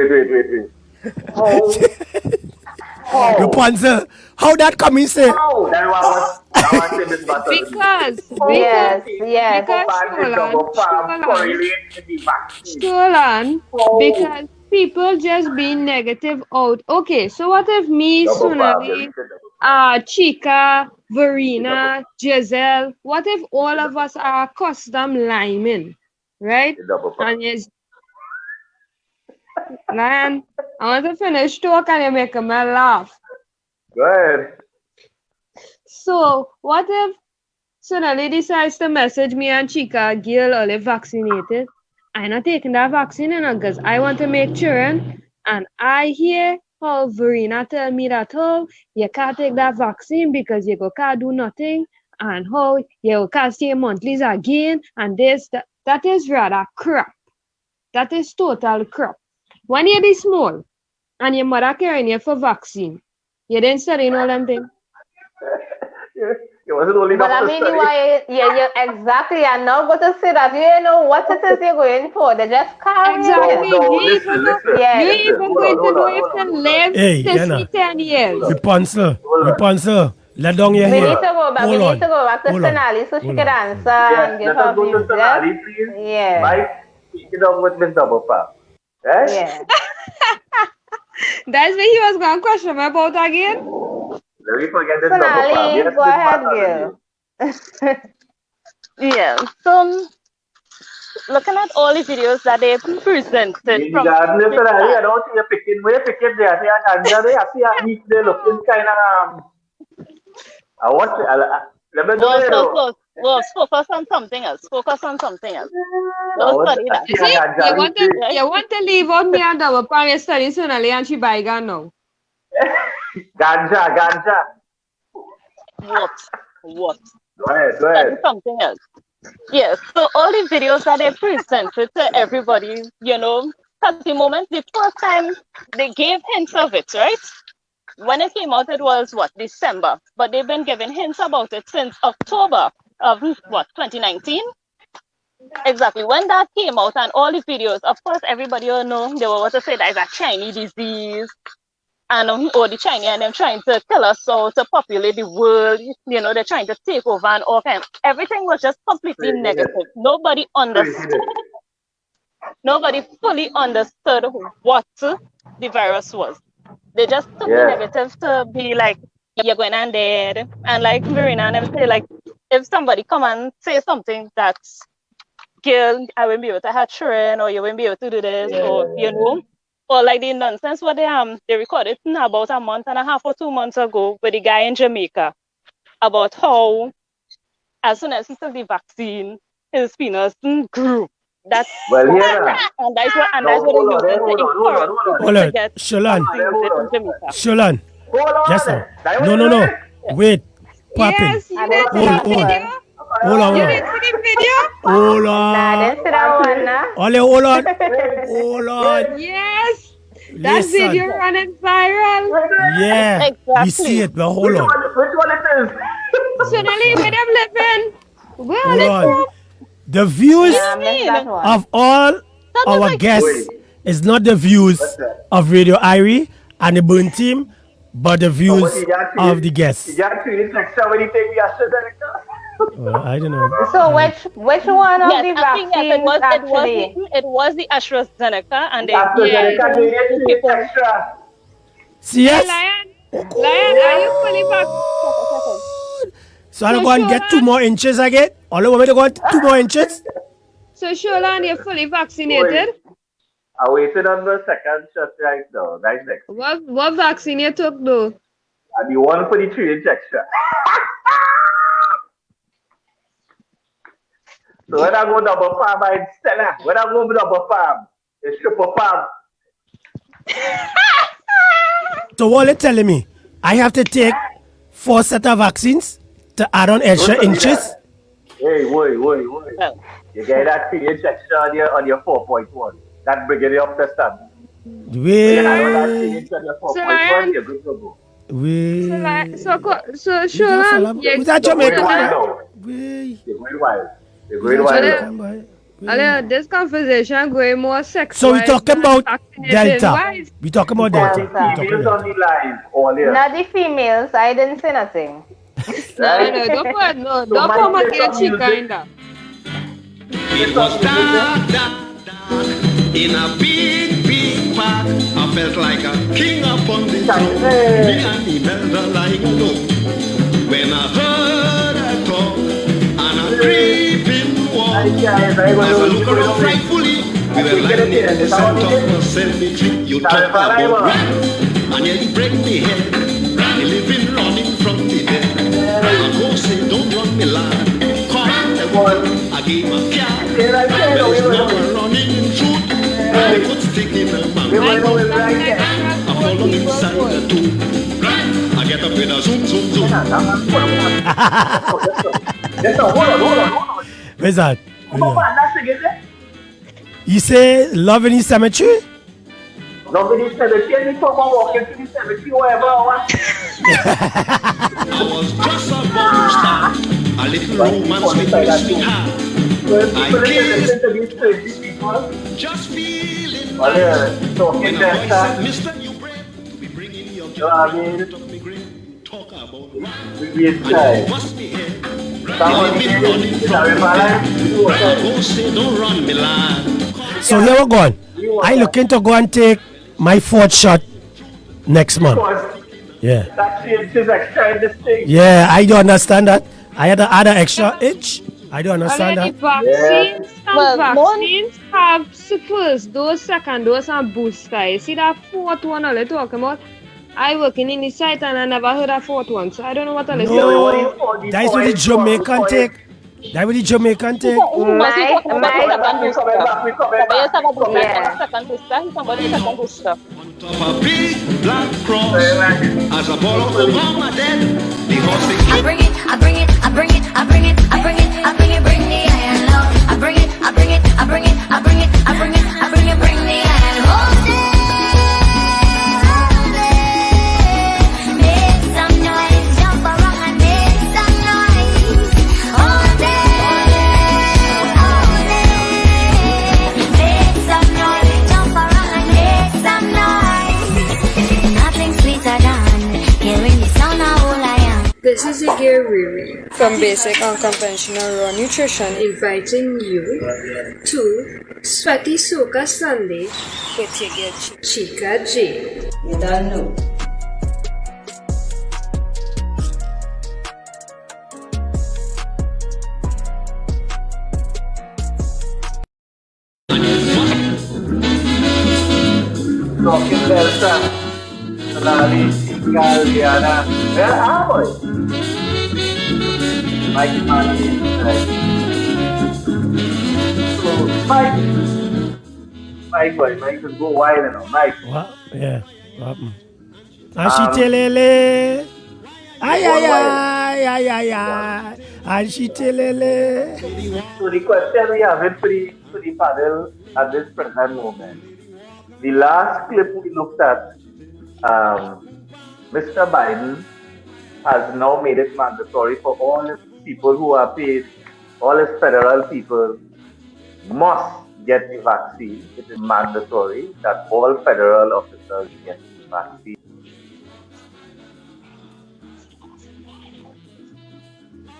Speaker 3: Rapunzel, how that come in say?
Speaker 4: Oh, that was this battle.
Speaker 27: Because because people just being negative out. Okay, so what if me, Sonali, Chica, Verena, Giselle, what if all of us are custom liming, right? And yes, Lion, I want to finish talk and you make me laugh.
Speaker 4: Go ahead.
Speaker 27: So what if Sonali decides to message me and Chica, girl, only vaccinated? I'm not taking that vaccine because I want to make children, and I hear how Verena tell me that you can't take that vaccine because you can't do nothing, and how you can't stay monthlies again, and this, that is rather crap. That is total crap. When you're this small and your mother carrying you for vaccine, you didn't study all them things.
Speaker 4: It wasn't only
Speaker 2: but I mean, why? Yeah, exactly. I'm not going to say that. You know what it is you're going for. They just carry
Speaker 27: exactly.
Speaker 2: You
Speaker 27: even going to know if they live to see 10 years.
Speaker 3: Rapunzel, let down your hair.
Speaker 2: We need to go back to Sonali so she can answer and give her views. Yeah.
Speaker 4: Mike, speak it up with Miss Double Pop. Right?
Speaker 2: Yeah.
Speaker 27: That's what he was going to question me about again.
Speaker 4: Let me forget this
Speaker 2: Sonali, go ahead, girl.
Speaker 19: Yeah. So, looking at all the videos that they presented from...
Speaker 4: I don't see you picking there. I see a meat there looking kind of... I watch it. Let me do it.
Speaker 19: Well, focus on something else. Don't study that.
Speaker 27: You want to leave out me and double palm, you study Sonali and she buy gun now.
Speaker 4: Ganja.
Speaker 19: What?
Speaker 4: Go ahead.
Speaker 19: Something else. Yes, so all the videos that they presented to everybody, at the moment, the first time they gave hints of it, right? When it came out, it was, December. But they've been giving hints about it since October of, 2019? Exactly. When that came out and all the videos, of course, everybody will know they were about to say that it's a Chinese disease. And all the Chinese and them trying to kill us all, to populate the world. They're trying to take over and all kinds. Everything was just completely negative. Nobody understood. Nobody fully understood what the virus was. They just took the negative to be like, you're going and dead. And like Verena and them say, like, if somebody come and say something that's, girl, I won't be able to have children, or you won't be able to do this, or, or like the nonsense what they recorded about a month and a half or 2 months ago with the guy in Jamaica about how as soon as he took the vaccine, his penis grew. That's
Speaker 4: and that's
Speaker 19: what they use to encourage to get
Speaker 3: Sholan. Yes, sir. No. Wait. Poppin'. Hold on.
Speaker 27: You didn't see the video?
Speaker 3: Hold on.
Speaker 27: Yes. That video running viral.
Speaker 3: Yeah.
Speaker 19: Exactly.
Speaker 3: We see it, but hold on.
Speaker 4: Which one it is?
Speaker 27: Sonali, where them living?
Speaker 3: Hold on. The views of all our guests is not the views of Radio Irie and the Burn team, but the views of the guests. I don't know.
Speaker 2: So which one of the vaccines actually?
Speaker 19: It was the AstraZeneca and the
Speaker 4: extra.
Speaker 3: See, yes?
Speaker 27: Lion, are you fully vaccinated?
Speaker 3: So I'm going to get 2 more inches again? All the way to go 2 more inches?
Speaker 27: So Sholan, you're fully vaccinated?
Speaker 4: I'm waiting on the second shot right now. Right next.
Speaker 27: What vaccine you took though?
Speaker 4: And the one for the 3-inch extra. So when I go double farm, I Stella. When I go double farm, it's triple farm.
Speaker 3: So what are you telling me? I have to take 4 sets of vaccines to add on extra inches.
Speaker 4: Hey, wait. You get that thing injection on your 4.1. That bringing you up to stand.
Speaker 3: Wait.
Speaker 4: You know that thing injection on your 4.1, you're good to go.
Speaker 3: Wait.
Speaker 27: So Shola,
Speaker 3: Who's that Jamaican?
Speaker 4: You're going wild.
Speaker 27: This conversation going more sexual.
Speaker 3: So we talking about Delta. We talking about Delta.
Speaker 4: Females on the line all here.
Speaker 2: Not the females. I didn't say nothing.
Speaker 27: No, don't come and get chica in that.
Speaker 5: It was dark in a big park. I felt like a king upon the throne. Me and the melder lying alone. When I heard a talk and a creeping walk, as I look around frightfully, we were lying in the center of a cemetery. You talk about rats, and yet you break the head. The living running from the dead. I go say, don't run me lad. I gave a cat, but it's not running in truth. I could stick in a mouth. I fall on inside the tube. I get up with a zoom.
Speaker 4: Hold on.
Speaker 3: Where's that? You say Love in the Cemetery?
Speaker 4: Love in the Cemetery, and you talk about walking to the cemetery, whatever I want.
Speaker 5: I was just about to start a little romance with my sweetheart. I kissed, just feeling like when a voice said, Mister, you brave to be bringing your job of me grave. Talk about and bust me head. You've been running from me. Go say, don't run me line.
Speaker 3: So here we go. I looking to go and take my 4th shot next month. Yeah.
Speaker 4: That is extra in this thing.
Speaker 3: Yeah, I don't understand that. I had to add an extra inch. I don't understand that.
Speaker 27: Vaccines have first dose, second dose, and booster. You see that 4th one all they talking about? I working in the site and I never heard that 4th one, so I don't know what all is.
Speaker 3: No, that's what the Jamaican take. That's what the Jamaican take.
Speaker 5: A big black cross as a ball of Obama dead.
Speaker 6: I bring it, bring the iron love. I bring it, bring the iron. Hold it, make some noise, jump around and make some noise. Hold it, make some noise, jump around and make some noise. Nothing sweeter than hearing the sound of all I am.
Speaker 27: This is Iggy Riri from Basic Unconventional Raw Nutrition inviting you to Sweaty Soca Sunday with your girl Chica J. You don't know.
Speaker 4: Talking Delta, Sonali, Galiana. Where are we? Mike Manny, so Mike can go wide and on Mike.
Speaker 3: What? Yeah. What happened? Ashitelele. Ay. Ashitelele.
Speaker 4: So the question we have for the panel at this present moment. The last clip we looked at, Mr. Biden has now made it mandatory for all his people who are paid, all his federal people must get the vaccine. It is mandatory that all federal officers get the vaccine.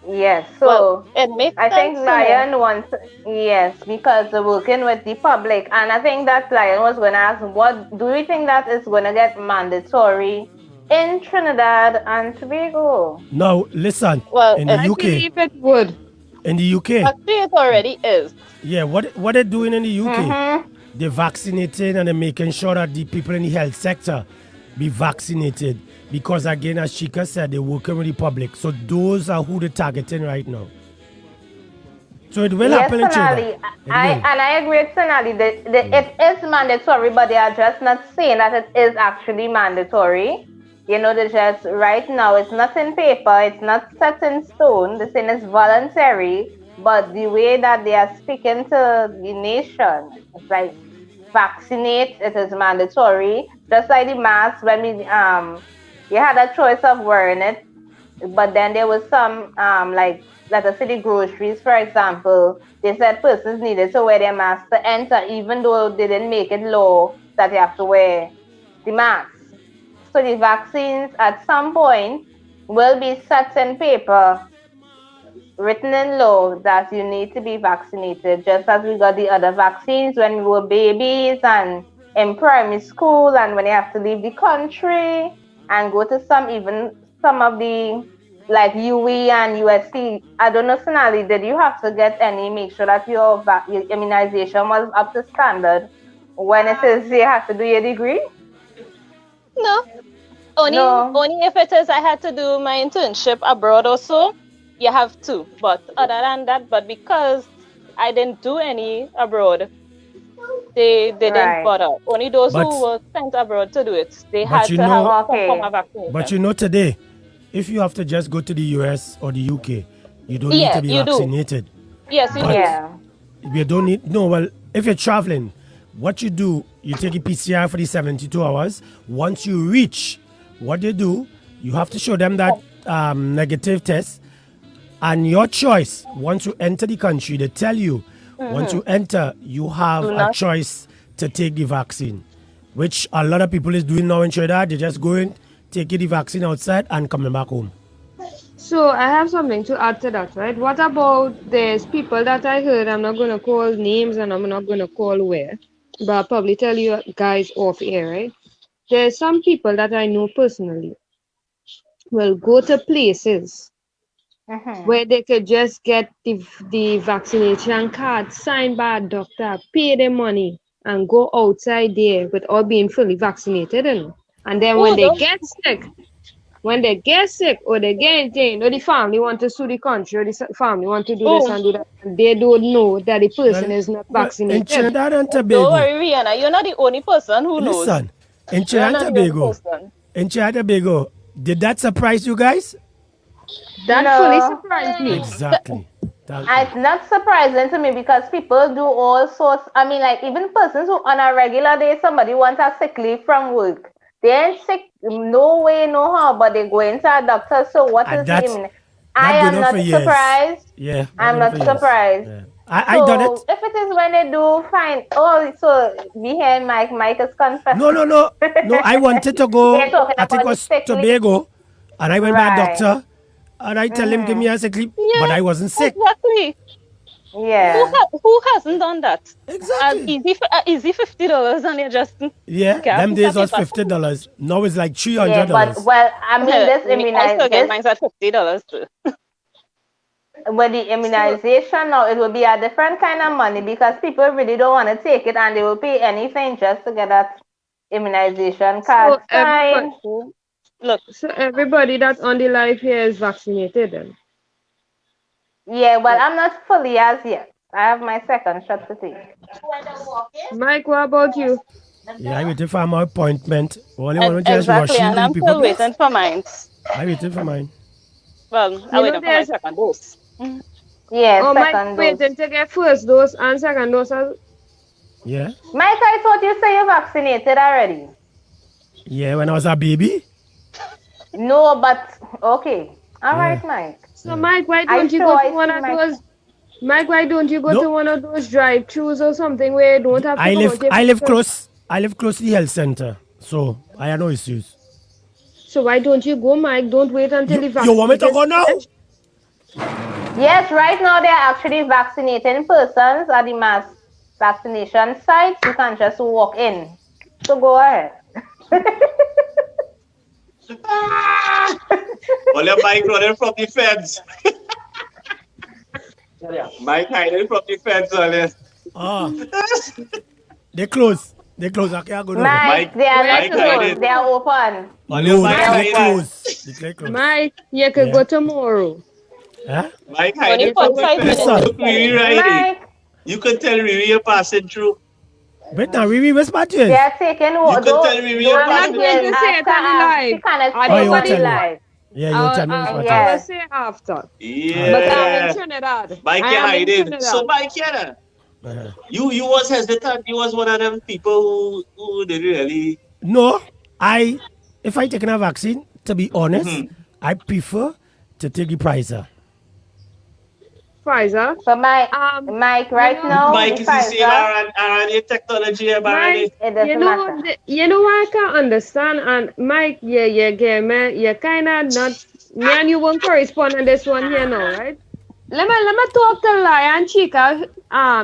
Speaker 2: Yes, so
Speaker 19: it makes
Speaker 2: I think
Speaker 19: sense,
Speaker 2: Lion wants, yes, because they're working with the public, and I think that Lion was going to ask, what do we think that is going to get mandatory in Trinidad and Tobago?
Speaker 3: No, listen.
Speaker 19: Well,
Speaker 3: in the
Speaker 19: I
Speaker 3: UK,
Speaker 19: believe it would.
Speaker 3: In the UK,
Speaker 19: Actually, it already is.
Speaker 3: yeah. What they're doing in the UK? They're vaccinating and they're making sure that the people in the health sector be vaccinated. Because again, as Chica said, they're working with the public. So those are who they're targeting right now. So it will happen in Trinidad.
Speaker 2: I agree with Sonali. It is mandatory, but they are just not saying that it is actually mandatory. They just right now it's not in paper, it's not set in stone. The thing is voluntary, but the way that they are speaking to the nation, it's like vaccinate, it is mandatory. Just like the mask, when we you had a choice of wearing it, but then there was some like let us say the groceries, for example, they said persons needed to wear their mask to enter, even though they didn't make it law that you have to wear the mask. So the vaccines at some point will be set in paper, written in law that you need to be vaccinated, just as we got the other vaccines when we were babies and in primary school and when you have to leave the country and go to some of the like UE and USC. I don't know, Sonali, did you have to get any, make sure that your immunization was up to standard when it says you have to do your degree?
Speaker 19: No. Only if it is I had to do my internship abroad also, you have to. But other than that, but because I didn't do any abroad, they didn't bother. Only those who were sent abroad to do it, they had to have some form of vaccination.
Speaker 3: But today, if you have to just go to the US or the UK, you don't need to be vaccinated.
Speaker 19: Yes, you do.
Speaker 3: You don't need, if you're traveling, what you do, you take a PCR for the 72 hours. Once you reach, what they do, you have to show them that negative test. And your choice, once you enter the country, they tell you, once you enter, you have a choice to take the vaccine, which a lot of people is doing now in Trinidad. They just go in, take the vaccine outside and coming back home.
Speaker 27: So I have something to add to that, right? What about there's people that I heard, I'm not going to call names and I'm not going to call where, but I'll probably tell you guys off air, right? There's some people that I know personally will go to places where they could just get the vaccination card signed by a doctor, pay their money, and go outside there without being fully vaccinated. And then when they get sick, or they get anything, the family want to sue the country, or the family want to do this and do that, and they don't know that the person is not vaccinated.
Speaker 3: In Trinidad and Tobago,
Speaker 19: don't worry, Rihanna, you're not the only person who knows.
Speaker 3: Listen, in Trinidad and Tobago, did that surprise you guys?
Speaker 27: That fully surprised me.
Speaker 3: Exactly.
Speaker 2: It's not surprising to me because people do all sorts. I mean, like even persons who on a regular day, somebody wants a sick leave from work. They ain't sick, no way, no how, but they go into a doctor. So what is the I am not surprised.
Speaker 3: Yeah.
Speaker 2: I'm not surprised.
Speaker 3: Yeah. I done it.
Speaker 2: If it is when they do fine, so we hear Mike is confessing.
Speaker 3: No, I wanted to go, I think it was Tobago, and I went by a doctor. And I tell him, give me a sick leave, but I wasn't sick.
Speaker 19: Exactly.
Speaker 2: Yeah.
Speaker 19: Who hasn't done that?
Speaker 3: Exactly.
Speaker 19: Easy $50 and you're just...
Speaker 3: Yeah, them days was $50. Now it's like $300.
Speaker 2: Yeah, but, I mean, this immunization...
Speaker 19: I still get mine at $50 too.
Speaker 2: With the immunization now, it will be a different kind of money because people really don't want to take it and they will pay anything just to get that immunization card signed.
Speaker 27: Look, so everybody that's on the live here is vaccinated then?
Speaker 2: Yeah, well, I'm not fully as yet. I have my second shot to take.
Speaker 27: Mike, what about you?
Speaker 3: Yeah, I'm waiting for my appointment.
Speaker 19: Exactly, and I'm still waiting for mine.
Speaker 3: I'm waiting for mine.
Speaker 19: Well, I'm waiting for my second dose.
Speaker 2: Yeah,
Speaker 27: Mike, waiting to get first dose and second dose.
Speaker 3: Yeah.
Speaker 2: Mike, I thought you said you're vaccinated already.
Speaker 3: Yeah, when I was a baby.
Speaker 2: No, but okay. All right, Mike.
Speaker 27: So, Mike, why don't you go to one of those? Mike, why don't you go to one of those drive-thrus or something where you don't have to
Speaker 3: I live close to the health center, so I have no issues.
Speaker 27: So why don't you go, Mike? Don't wait until the vaccine.
Speaker 3: You want me to go now?
Speaker 2: Yes, right now they're actually vaccinating persons at the mass vaccination sites. You can't just walk in. So go ahead.
Speaker 1: Well, your Mike running from the feds. Mike hiding from the feds earlier.
Speaker 3: They close. I can't go
Speaker 2: now. Mike, they are not closed. They are open.
Speaker 3: They close.
Speaker 27: Mike, you can go tomorrow.
Speaker 3: Huh?
Speaker 1: Mike hiding from the feds. Mike, you can tell Riri you're passing through.
Speaker 3: But now, Riri, what's about you?
Speaker 2: They are taking
Speaker 1: You can tell me
Speaker 27: I'm not going to say it on the live.
Speaker 2: She cannot
Speaker 27: I
Speaker 2: say
Speaker 27: don't
Speaker 2: it
Speaker 27: want
Speaker 2: on the
Speaker 27: to
Speaker 2: live.
Speaker 3: Yeah, you tell me what's
Speaker 27: I
Speaker 3: about
Speaker 27: will
Speaker 3: you.
Speaker 27: say after.
Speaker 1: Yeah.
Speaker 27: But I'm in Trinidad.
Speaker 1: Mike
Speaker 27: I am in
Speaker 1: hiding.
Speaker 27: Trinidad.
Speaker 1: So Mike, you was hesitant. You was one of them people who didn't really.
Speaker 3: No, if I take a vaccine, to be honest, I prefer to take the Pfizer.
Speaker 27: Pfizer.
Speaker 2: So Mike, right now,
Speaker 1: Mike
Speaker 2: the
Speaker 1: is the same
Speaker 2: Pfizer,
Speaker 1: RNA technology,
Speaker 27: Mike,
Speaker 2: it doesn't matter.
Speaker 27: you know what I can understand, and Mike, you're kind of not, me and you won't correspond on this one here now, right? Let me talk to Lion Chica,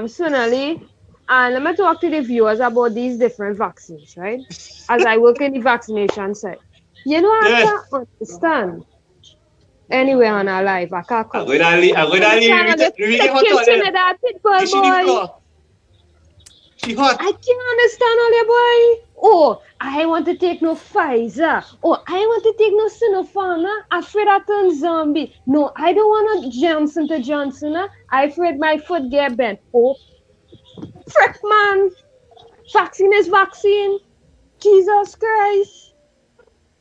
Speaker 27: Sonali, and let me talk to the viewers about these different vaccines, right? As I work in the vaccination side. You know, I can't understand. Anyway, on our live, I can't come.
Speaker 1: I'm going to leave
Speaker 27: Trinidad people, boy.
Speaker 1: She hot.
Speaker 27: I can't understand all your boy. Oh, I want to take no Pfizer. Oh, I want to take no Sinopharm. Afraid I turn zombie. No, I don't want a Johnson to Johnson. I afraid my foot get bent. Oh, frick, man. Vaccine is vaccine. Jesus Christ.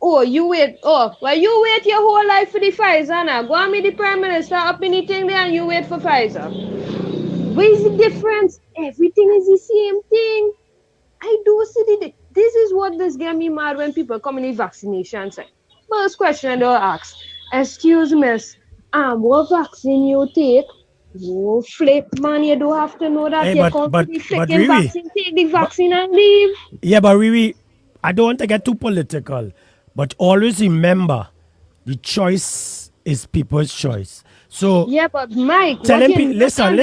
Speaker 27: Oh, you wait. Oh, well, you wait your whole life for the Pfizer now. Go and meet the Prime Minister up anything there and you wait for Pfizer. What is the difference? Everything is the same thing. I do see this is what this get me mad when people come in the vaccination side. First question they'll ask, excuse me, what vaccine you take? No flip, man, you don't have to know that.
Speaker 3: Hey,
Speaker 27: you come to the freaking vaccine, take the vaccine and leave.
Speaker 3: Yeah, but Riri, I don't want to get too political, but always remember, the choice is people's choice. So
Speaker 27: yeah, but Mike,
Speaker 3: telling people, listen.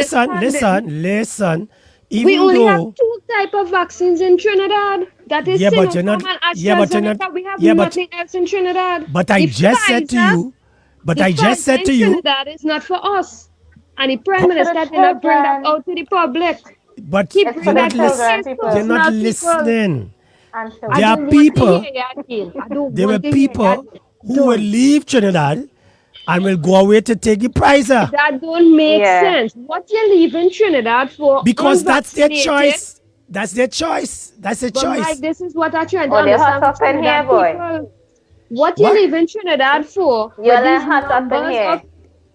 Speaker 3: Even
Speaker 27: we only
Speaker 3: though,
Speaker 27: have 2 types of vaccines in Trinidad. That is Sinopharm and AstraZeneca. We have nothing else in Trinidad.
Speaker 3: But I just said to you,
Speaker 27: Trinidad is not for us. And the Prime Minister did not bring that out to the public.
Speaker 3: But you're not listening. There are people. There were people who will leave Trinidad and will go away to take the Pfizer.
Speaker 27: That don't make sense. What you leave in Trinidad for?
Speaker 3: Because that's their choice. That's their choice.
Speaker 27: But Mike, this is what I try to
Speaker 2: they hot up in here, boy.
Speaker 27: What you leave in Trinidad for?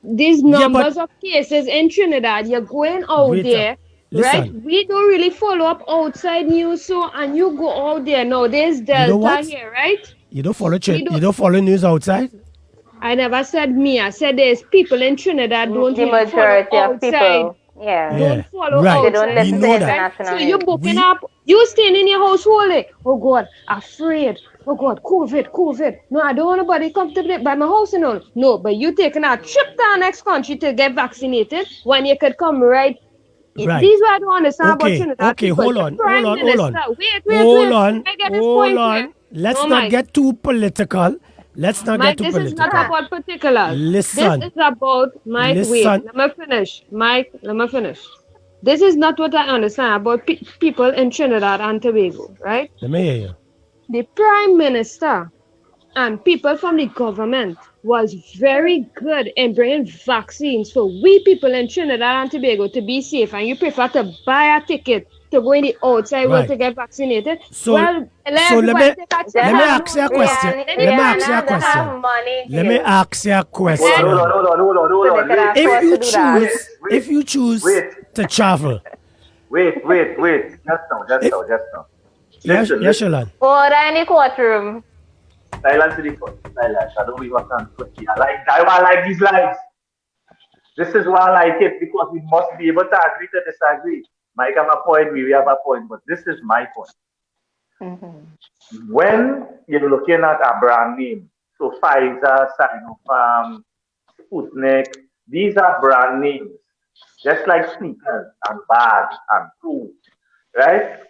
Speaker 27: These numbers of cases in Trinidad, you're going out there, right? We don't really follow up outside news, so and you go out there. No, there's Delta here, right?
Speaker 3: You don't follow news outside?
Speaker 27: I never said me. I said there's people in Trinidad
Speaker 2: the majority of people.
Speaker 27: Don't follow
Speaker 3: right.
Speaker 27: outside.
Speaker 2: They don't listen to international.
Speaker 27: So you booking up. You staying in your house only. Oh God, afraid. Oh God, COVID. No, I don't want nobody come to by my house and all. No, but you taking a trip to the next country to get vaccinated when you could come right. These are I don't understand about Trinidad.
Speaker 3: Okay, hold on.
Speaker 27: Wait.
Speaker 3: Let's not get too political.
Speaker 27: This is not about particulars.
Speaker 3: Listen.
Speaker 27: This is about Mike. Wait, let me finish. Mike, let me finish. This is not what I understand about people in Trinidad and Tobago, right?
Speaker 3: Let me hear you.
Speaker 27: The Prime Minister and people from the government was very good in bringing vaccines for we people in Trinidad and Tobago to be safe, and you prefer to buy a ticket to go in the outside world to get vaccinated.
Speaker 3: So let me ask you a question. If you choose to travel.
Speaker 4: Wait. Just now.
Speaker 3: Yes, Sholan.
Speaker 2: Order in the courtroom.
Speaker 4: Silence to the court. Silence. I don't even want to I like these lives. This is why I like it, because we must be able to agree to disagree. Mike have a point, we have a point, but this is my point. When you're looking at a brand name, so Pfizer, Sinopharm, Sputnik, these are brand names, just like sneakers and bags and food, right?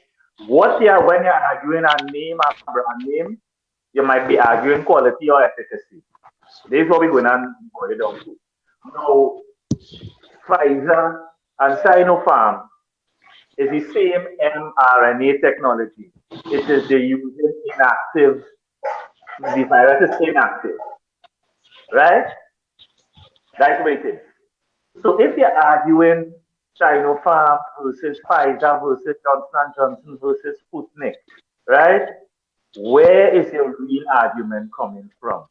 Speaker 4: When you're arguing a name, a brand name, you might be arguing quality or efficacy. This is what we're going to boil down to. Now, Pfizer and Sinopharm is the same mRNA technology. It is the using inactive, the virus is inactive, right? That's what it is. So if you're arguing Sinopharm versus Pfizer versus Johnson & Johnson versus Sputnik, right? Where is your real argument coming from?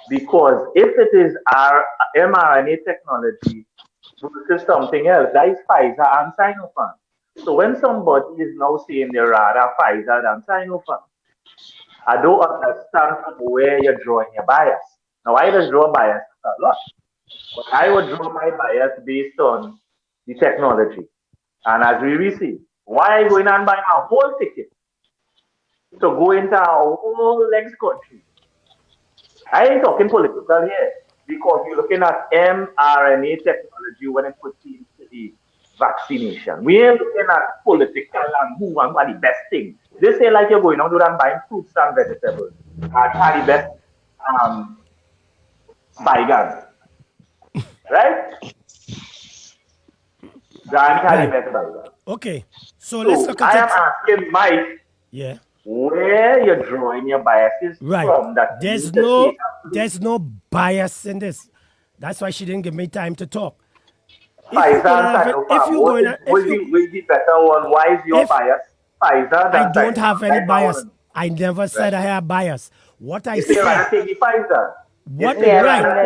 Speaker 4: Because if it is our mRNA technology versus something else, that is Pfizer and Sinopharm. So when somebody is now saying they're rather Pfizer than Sinopharm, I don't understand from where you're drawing your bias. Now, I just draw bias a lot, but I would draw my bias based on the technology. And as we receive, why are you going and buying a whole ticket to go into a whole next country? I ain't talking political here, because you're looking at mRNA technology when it puts into the vaccination. We ain't looking at political and who and what the best thing. They say like you're going out and buying fruits and vegetables. Are the best bygone. Right?
Speaker 3: Okay, so let's look at
Speaker 4: I am asking Mike, where you're drawing your biases from. That
Speaker 3: there's no bias in this. That's why she didn't give me time to talk.
Speaker 4: Pfizer will be better one. Why is your bias Pfizer?
Speaker 3: I don't have any bias. I never said I have bias. What I said.
Speaker 4: I take the Pfizer.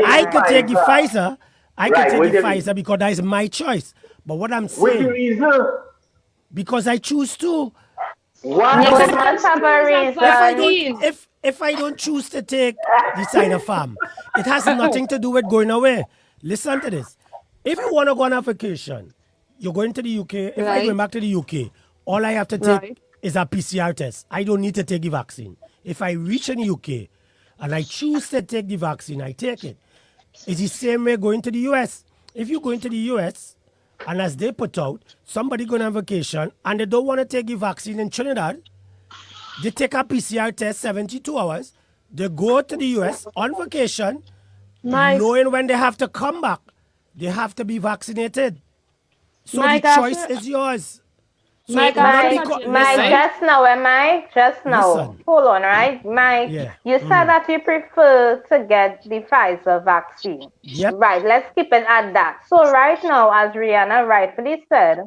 Speaker 3: I could take the Pfizer. I could take the Pfizer because that is my choice. But what I'm saying.
Speaker 4: With the reason?
Speaker 3: Because I choose to.
Speaker 4: Why?
Speaker 3: If I don't choose to take the Sinopharm, it has nothing to do with going away. Listen to this. If you want to go on a vacation, you're going to the UK. If I go back to the UK, all I have to take is a PCR test. I don't need to take the vaccine. If I reach in the UK and I choose to take the vaccine, I take it. It's the same way going to the US. If you go into the US, and as they put out, somebody going on vacation and they don't want to take the vaccine in Trinidad, they take a PCR test 72 hours, they go to the US on vacation, knowing when they have to come back, they have to be vaccinated. So the choice is yours. So
Speaker 2: Mike, just now.
Speaker 3: Listen.
Speaker 2: Hold on, right? Mike, you said that you prefer to get the Pfizer vaccine.
Speaker 3: Yep.
Speaker 2: Right, let's keep it at that. So right now, as Rihanna rightfully said,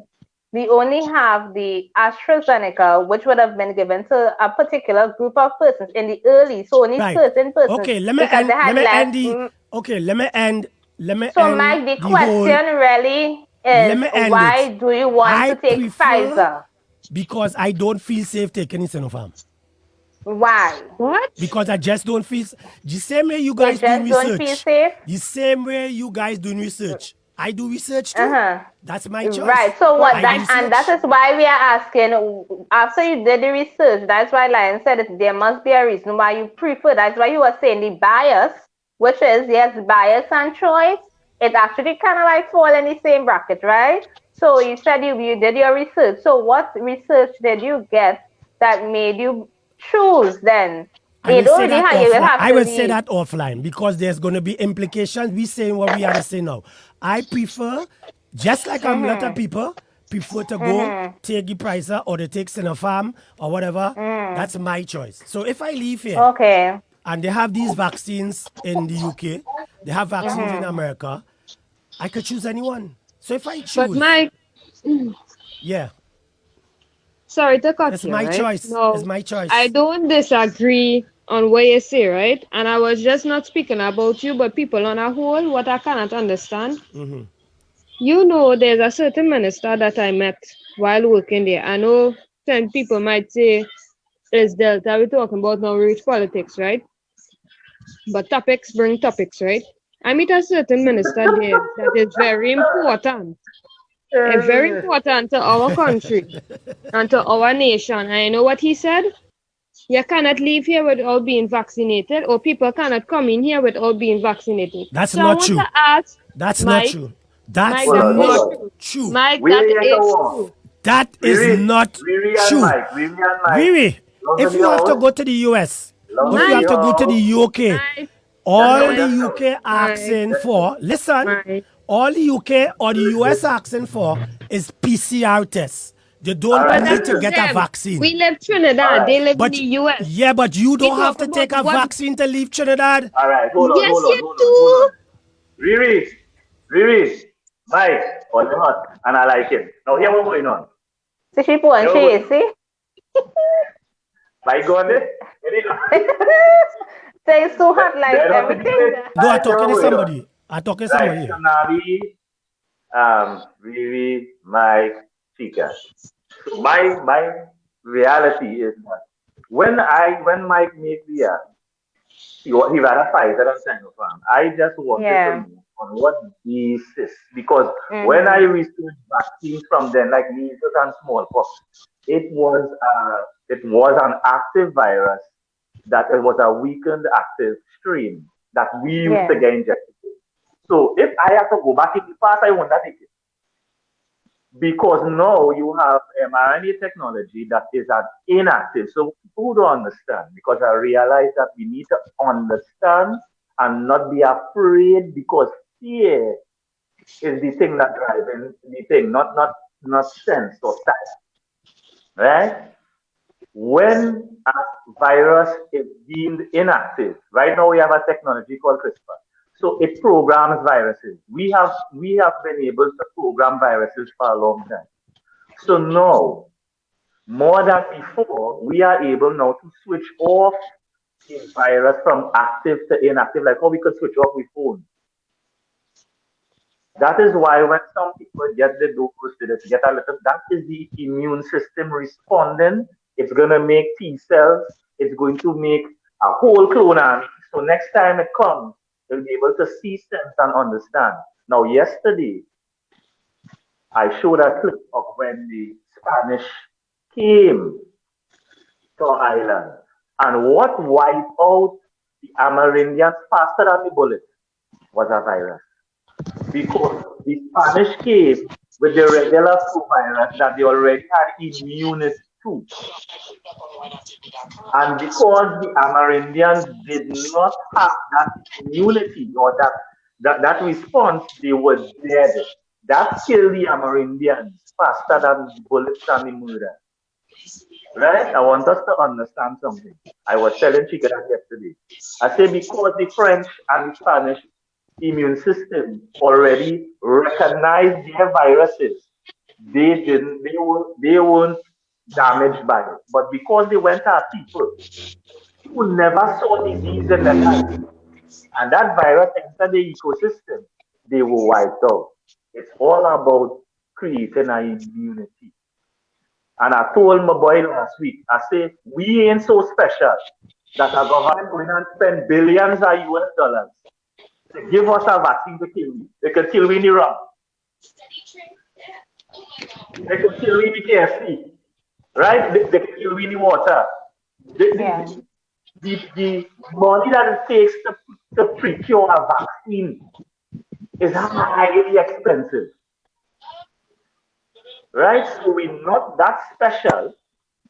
Speaker 2: we only have the AstraZeneca, which would have been given to a particular group of persons in the early, so only certain persons.
Speaker 3: Okay, let me end.
Speaker 2: So Mike, the question really is, why do you want to take Pfizer?
Speaker 3: Because I don't feel safe taking the Sinopharm.
Speaker 2: Why?
Speaker 27: What?
Speaker 3: Because I just don't feel. The same way you guys do research.
Speaker 2: Don't feel safe?
Speaker 3: The same way you guys do research. I do research too. That's my choice.
Speaker 2: Right. So what? And that is why we are asking. After you did the research, that's why Lion said that there must be a reason why you prefer. That's why you were saying the bias, which is bias and choice. It actually kind of like fall in the same bracket, right? So you said you did your research. So what research did you get that made you choose then?
Speaker 3: I will say that offline because there's going to be implications. We saying what we have to say now. I prefer, just like a lot of people, prefer to go take the Pfizer or to take Sinopharm or whatever. That's my choice. So if I leave here, and they have these vaccines in the UK, they have vaccines in America, I could choose anyone. So if I choose,
Speaker 27: but Mike, sorry to cut you.
Speaker 3: It's my choice.
Speaker 27: No,
Speaker 3: it's my choice.
Speaker 27: I don't disagree on what you say, right? And I was just not speaking about you, but people on a whole. What I cannot understand, you know, there's a certain minister that I met while working there. I know some people might say, "It's Delta we're talking about now. We reach politics, right?" But topics bring topics, right? I meet a certain minister there that is very important. It's very important to our country and to our nation. And I know what he said. You cannot leave here without being vaccinated, or people cannot come in here without being vaccinated.
Speaker 3: That's not true. That's not true. That's not true.
Speaker 27: Mike, that is true.
Speaker 3: That is not true. Riri, if you have to go to the US, if you have to go to the UK, all the UK asking for, listen, all the UK or the US asking for is PCR tests. They don't need to get a vaccine.
Speaker 27: We live Trinidad. They live in the US.
Speaker 3: Yeah, but you don't have to take a vaccine to leave Trinidad.
Speaker 4: All right, hold on.
Speaker 27: Yes, you do.
Speaker 4: Riri, Mike, on the hot, and I like it. Now, here what's going on.
Speaker 2: So she put on she, see?
Speaker 4: My God,
Speaker 2: so it's so hot like everything.
Speaker 3: Go, I'm talking to somebody. I'm talking to somebody.
Speaker 4: Riri, Mike, Chica. My reality is that when Mike made the he had a fight at Sinopharm. I just wanted to know on what basis, because when I researched vaccines from them, like measles and smallpox, it was an active virus that it was a weakened active strain that we used to get injected. So if I have to go back in the past, I won't take it. Because now you have mRNA technology that is an inactive. So people don't understand, because I realize that we need to understand and not be afraid, because fear is the thing that driving the thing, not sense or science. Right? When a virus is deemed inactive, right now we have a technology called CRISPR. So it programs viruses. We have been able to program viruses for a long time. So now, more than before, we are able now to switch off a virus from active to inactive, like how we could switch off with phone. That is why when some people get the dose, that is the immune system responding. It's going to make T cells. It's going to make a whole clone army. So next time it comes, they'll be able to see, sense, and understand. Now, yesterday, I showed a clip of when the Spanish came to our island. And what wiped out the Amerindians faster than the bullet was a virus. Because the Spanish came with the regular flu virus that they already had immunity to. And because the Amerindians did not have that immunity or that response, they were dead. That killed the Amerindians faster than the bullets and the murder. Right? I want us to understand something. I was telling Chica that yesterday. I say because the French and the Spanish immune system already recognized their viruses, they weren't damaged by it. But because they went at people who never saw disease in their life, and that virus entered the ecosystem, they were wiped out. It's all about creating an immunity. And I told my boy last week, I said, we ain't so special that our government going and spend billions of US dollars to give us a vaccine to kill me. They could kill me in Iran. They could kill me in the KFC. Right? They can kill me in the water. The money that it takes to procure a vaccine is highly expensive. Right? So we're not that special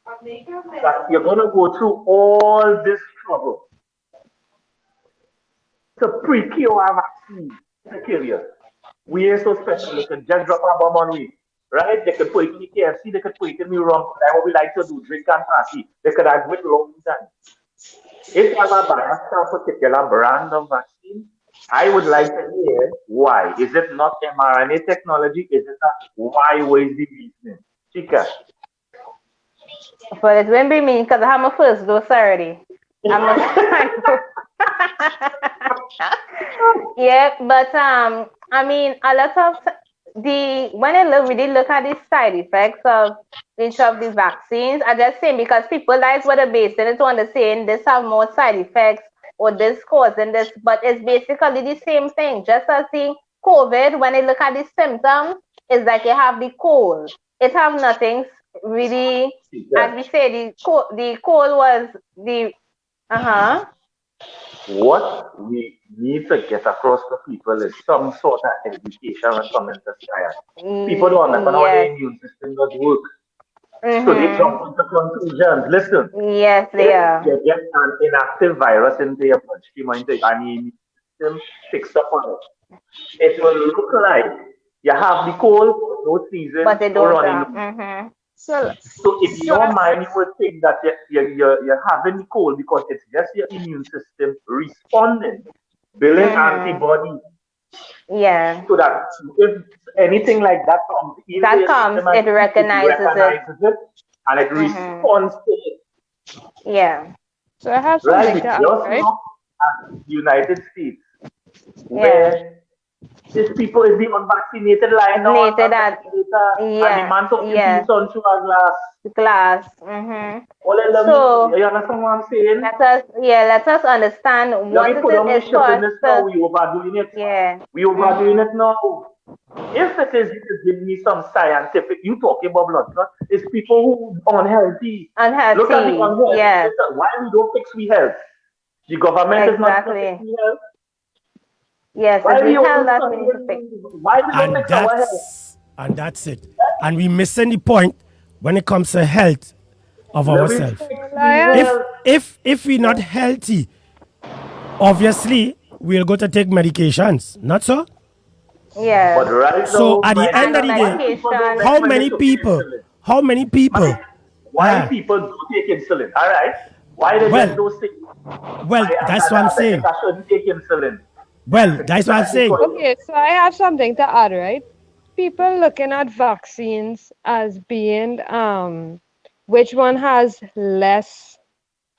Speaker 4: that you're going to go through all this trouble to procure a vaccine to kill you. We ain't so special. They can just drop a bomb on me. Right? They could put it in the KFC, they could put it in the rum. That's what we like to do, drink and party. They could have with long time. If you have a particular brand of vaccine, I would like to hear why. Is it not mRNA technology? Is it not why? Where is the reason? Chica.
Speaker 2: But it won't be me because I have my first dose already. Yeah, but I mean, a lot of when I really look at the side effects of each of the vaccines, I just saying because people like what are based on it on the saying this have more side effects or this causing this, but it's basically the same thing. Just as the COVID, when I look at the symptoms, it's like you have the cold. It have nothing really, as we say, the cold was the
Speaker 4: What we need to get across to people is some sort of education when coming to science. People don't understand how the immune system does work. So they jump into conclusions. Listen.
Speaker 2: Yes, they are.
Speaker 4: You get an inactive virus into your bloodstream and the immune system picks up on it. It will look like you have the cold, no season,
Speaker 2: but they don't.
Speaker 4: running. So in your mind, you would think that you're having the cold because it's just your immune system responding, building antibodies
Speaker 2: Yeah.
Speaker 4: So that if anything like that comes,
Speaker 2: it recognizes
Speaker 4: it and it responds to it.
Speaker 27: Yeah. So I have
Speaker 4: Right?
Speaker 27: something to add,
Speaker 4: Just
Speaker 27: right?
Speaker 4: look at the United States, where these people is the unvaccinated line now, and the man talking to sun through a
Speaker 2: glass.
Speaker 4: So, you understand what I'm saying?
Speaker 2: Let us understand what
Speaker 4: it is now. We overdoing it.
Speaker 2: Yeah.
Speaker 4: We overdoing it now. If it is, you could give me some scientific. You talking about blood clot? It's people who unhealthy. Look at the unhealthy.
Speaker 2: Yeah.
Speaker 4: Why we don't fix we health? The government is not fixing we health.
Speaker 2: Yes,
Speaker 4: why
Speaker 2: we have that thing to fix.
Speaker 4: Why we don't fix our health?
Speaker 3: And that's it. And we missing the point when it comes to health of ourselves. If we're not healthy, obviously we'll go to take medications. Not so?
Speaker 2: Yeah.
Speaker 4: But right
Speaker 3: so
Speaker 4: now,
Speaker 3: at the end of the day, how many people?
Speaker 4: Why people don't take insulin? All right. Why they just don't take?
Speaker 3: Well, that's what I'm saying.
Speaker 4: I shouldn't take insulin.
Speaker 3: Well, that's what I'm saying.
Speaker 27: Okay, so I have something to add, right? People looking at vaccines as being which one has less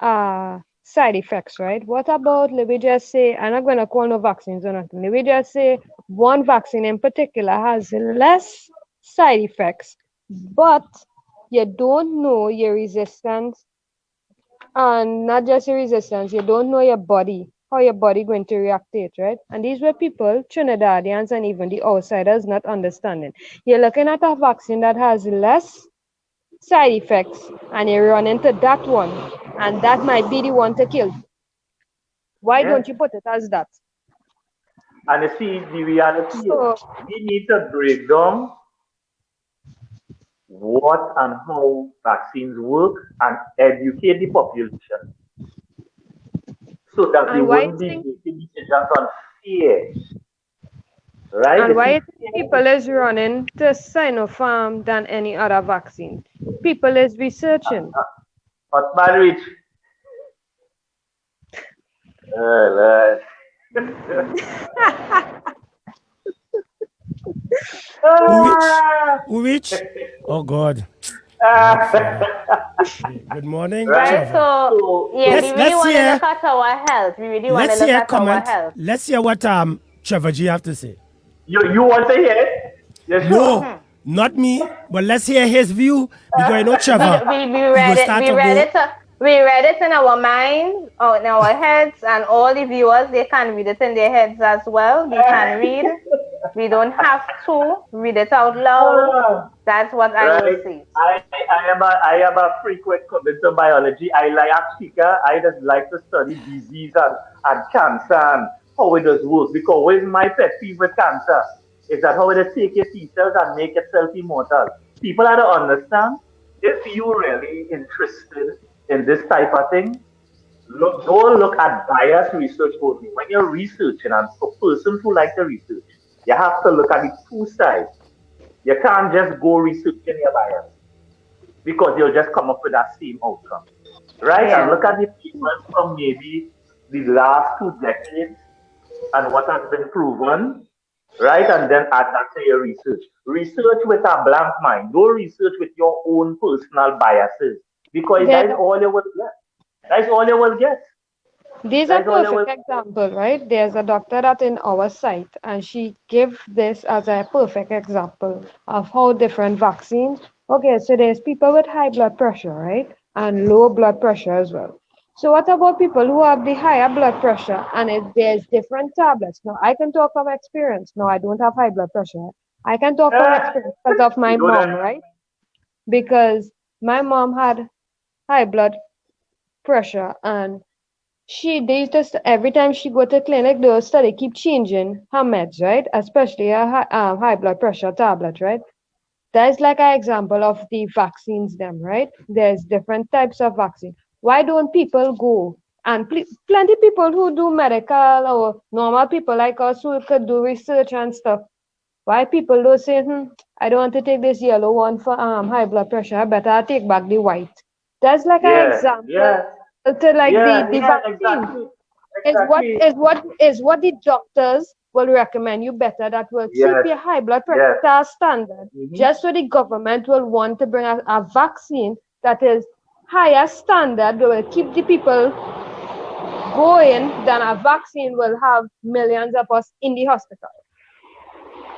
Speaker 27: side effects, right? What about, let me just say, I'm not going to call no vaccines or nothing. Let me just say one vaccine in particular has less side effects, but you don't know your resistance, and not just your resistance, you don't know your body, how your body going to react to it, right? And these were people, Trinidadians and even the outsiders, not understanding. You're looking at a vaccine that has less side effects, and you run into that one, and that might be the one to kill you. Why don't you put it as that?
Speaker 4: And you see, the reality is we need to break down what and how vaccines work and educate the population so that they won't be making decisions on fear. Right?
Speaker 27: And why people is running to Sinopharm than any other vaccine? People is researching.
Speaker 4: But Marriage.
Speaker 3: Which? Oh God. Good morning.
Speaker 2: Right, so we really want to look at our health. We really want to look at our health.
Speaker 3: Let's hear what Trevor G have to say.
Speaker 4: You want to hear it? Yes,
Speaker 3: no, not me. But let's hear his view because I know Trevor.
Speaker 2: We read it in our mind, or in our heads, and all the viewers, they can read it in their heads as well. They can read. We don't have to read it out loud. That's what I will say.
Speaker 4: I am a frequent comment on biology. I like Africa. I just like to study disease and cancer and how it does work. Because what is my pet peeve with cancer is that how it does take your T cells and make itself immortal. People have to understand, if you're really interested in this type of thing, don't look at bias research only. When you're researching, and for persons who like to research, you have to look at the two sides. You can't just go researching your bias because you'll just come up with that same outcome. Right?
Speaker 2: Yeah.
Speaker 4: And look at the papers from maybe the last 2 decades and what has been proven, right? And then add that to your research. Research with a blank mind. Don't research with your own personal biases because that's all you will get. That's all you will get.
Speaker 27: These are perfect example, right? There's a doctor that in our site, and she gave this as a perfect example of how different vaccines. Okay, so there's people with high blood pressure, right? And low blood pressure as well. So what about people who have the higher blood pressure and there's different tablets? Now, I can talk from experience. No, I don't have high blood pressure. I can talk from experience because of my mom, right? Because my mom had high blood pressure, and every time she go to clinic, they'll study keep changing her meds, right? Especially a high blood pressure tablet, right? That's like an example of the vaccines, them, right? There's different types of vaccine. Why don't people go? And plenty people who do medical or normal people like us who could do research and stuff. Why people don't say, I don't want to take this yellow one for high blood pressure. I better take back the white. That's like an example. To like the vaccine. Exactly. Is what the doctors will recommend you better, that will keep
Speaker 4: Yes.
Speaker 27: your high blood pressure to a standard,
Speaker 4: Mhm.
Speaker 27: just so the government will want to bring a vaccine that is higher standard, that will keep the people going, than a vaccine will have millions of us in the hospital.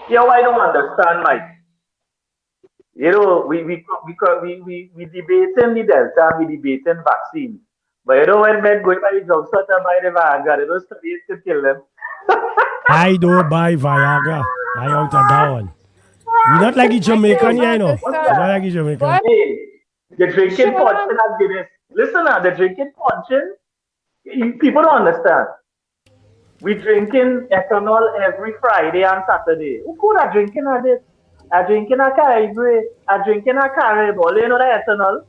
Speaker 4: Yeah, I don't understand, Mike. You know, we debating the Delta, we debating vaccine. But you know, when men go by the drugstore to buy the Viagra, they don't study it to kill them.
Speaker 3: I don't buy Viagra. I out of that one. You're not like a Jamaican, you know. You're not like a Jamaican.
Speaker 4: Hey, they're drinking punch and Guinness. Listen now, they're drinking punch. People don't understand. We drinking ethanol every Friday and Saturday. Who could have drinking at this? I drinking a Caribbean. I drinking a Caribbean. All you know that ethanol.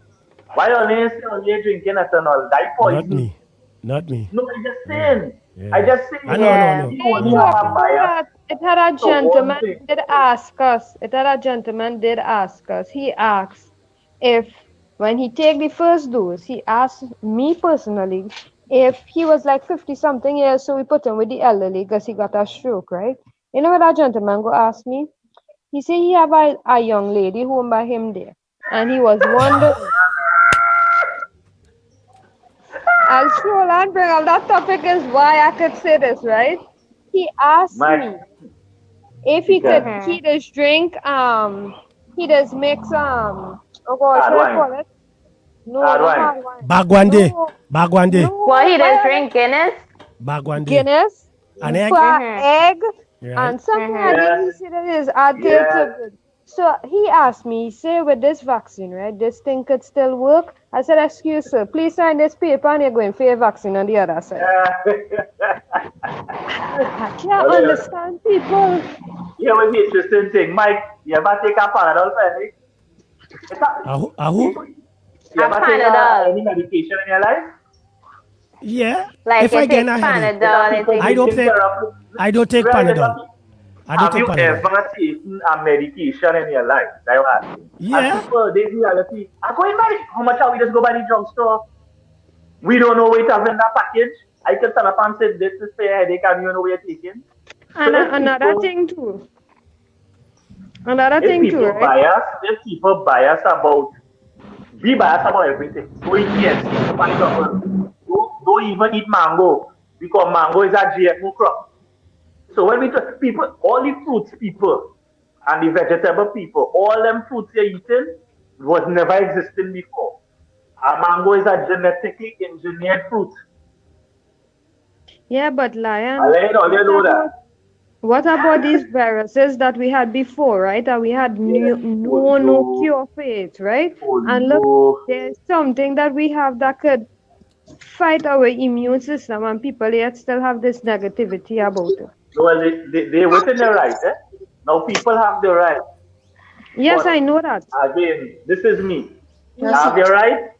Speaker 4: Why only drinking ethanol? That poison.
Speaker 3: Not me.
Speaker 4: No, I just saying.
Speaker 3: Yeah.
Speaker 4: I just saying.
Speaker 3: I know.
Speaker 4: You only have a bias.
Speaker 27: It had a
Speaker 4: So one
Speaker 27: gentleman
Speaker 4: thing.
Speaker 27: did ask us. It had a gentleman did ask us. He asked if when he take the first dose, he asked me personally if he was like 50 something years, so we put him with the elderly because he got a stroke, right? You know what that gentleman go ask me? He said he have a young lady home by him there, and he was wondering. I'll scroll and bring up that topic is why I could say this, right? He asked me if he could he does drink he does mix oh gosh, what do you call it? No, not hard wine.
Speaker 3: Bagwande.
Speaker 2: What he does drink Guinness?
Speaker 3: Bagwande.
Speaker 27: Guinness,
Speaker 3: An egg?
Speaker 27: egg,
Speaker 3: Right.
Speaker 27: and something
Speaker 3: Yes.
Speaker 27: I didn't see that is added to good. So he asked me, say with this vaccine, right, this thing could still work? I said, excuse sir, please sign this paper and you're going for a vaccine on the other side. I can't understand people.
Speaker 4: Yeah, what's the interesting thing, Mike? You ever take a Panadol for any?
Speaker 3: Who?
Speaker 4: You ever take any medication in your life?
Speaker 3: Yeah.
Speaker 2: Like
Speaker 3: if
Speaker 2: you
Speaker 3: I get
Speaker 2: take
Speaker 3: a headache.
Speaker 2: Panadol,
Speaker 3: I don't take Panadol. I don't
Speaker 4: Have
Speaker 3: take
Speaker 4: you
Speaker 3: Panadol.
Speaker 4: ever taken a medication in your life? That's what I'm asking.
Speaker 3: Yeah.
Speaker 4: And people, they reality. I go in by how much are we just go by the drugstore? We don't know what it has in that package. I can tell up and say this is for your headache and you know what you're taking.
Speaker 27: And another thing too. Another thing too, right?
Speaker 4: If people bias about, be biased about everything. Go eat KFC, for example. Don't even eat mango because mango is a GMO crop. So when we talk people, all the fruits people and the vegetable people, all them fruits you're eating was never existing before. A mango is a genetically engineered fruit.
Speaker 27: Yeah, but Lion,
Speaker 4: know that.
Speaker 27: what about these viruses that we had before, right? That we had no cure for it, right? And look, there's something that we have that could fight our immune system, and people yet still have this negativity about it.
Speaker 4: Well, they're within the right. Now people have the right.
Speaker 27: Yes,
Speaker 4: But
Speaker 27: I know that.
Speaker 4: again, this is me. You
Speaker 27: Yes.
Speaker 4: have your right.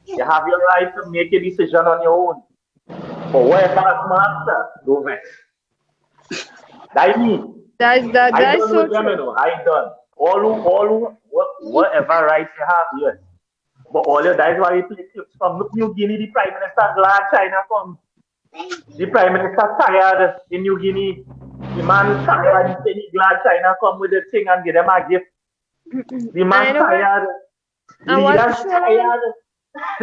Speaker 4: You have your right to make a decision on your own. But whatever master, go vex. That's me.
Speaker 27: That's
Speaker 4: I
Speaker 27: so
Speaker 4: done with them, you
Speaker 27: true.
Speaker 4: know. I done. Whatever rights you have, yes. But all your that's why we play clips from New Guinea. The Prime Minister glad China come. The Prime Minister tired in New Guinea. The man tired. He glad China come with the thing and give them a gift. The man tired.
Speaker 27: And what,
Speaker 4: Leaders tired.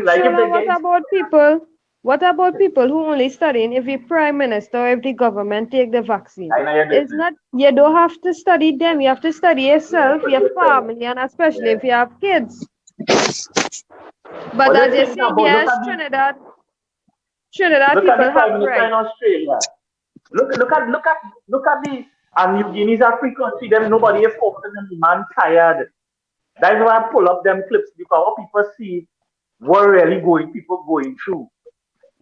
Speaker 4: Like if they
Speaker 27: what
Speaker 4: get
Speaker 27: about people? What about people who only studying if the prime minister or if the government take the vaccine?
Speaker 4: I know you're
Speaker 27: It's not. You don't have to study them. You have to study yourself, your family, and especially if you have kids. But as you see, yes, Trinidad
Speaker 4: look
Speaker 27: people
Speaker 4: at the Prime
Speaker 27: have
Speaker 4: Minister in
Speaker 27: right.
Speaker 4: Australia. Look at the and New Guinea's a free country. Them nobody is focusing on the man tired. That's why I pull up them clips because what people see what really people going through.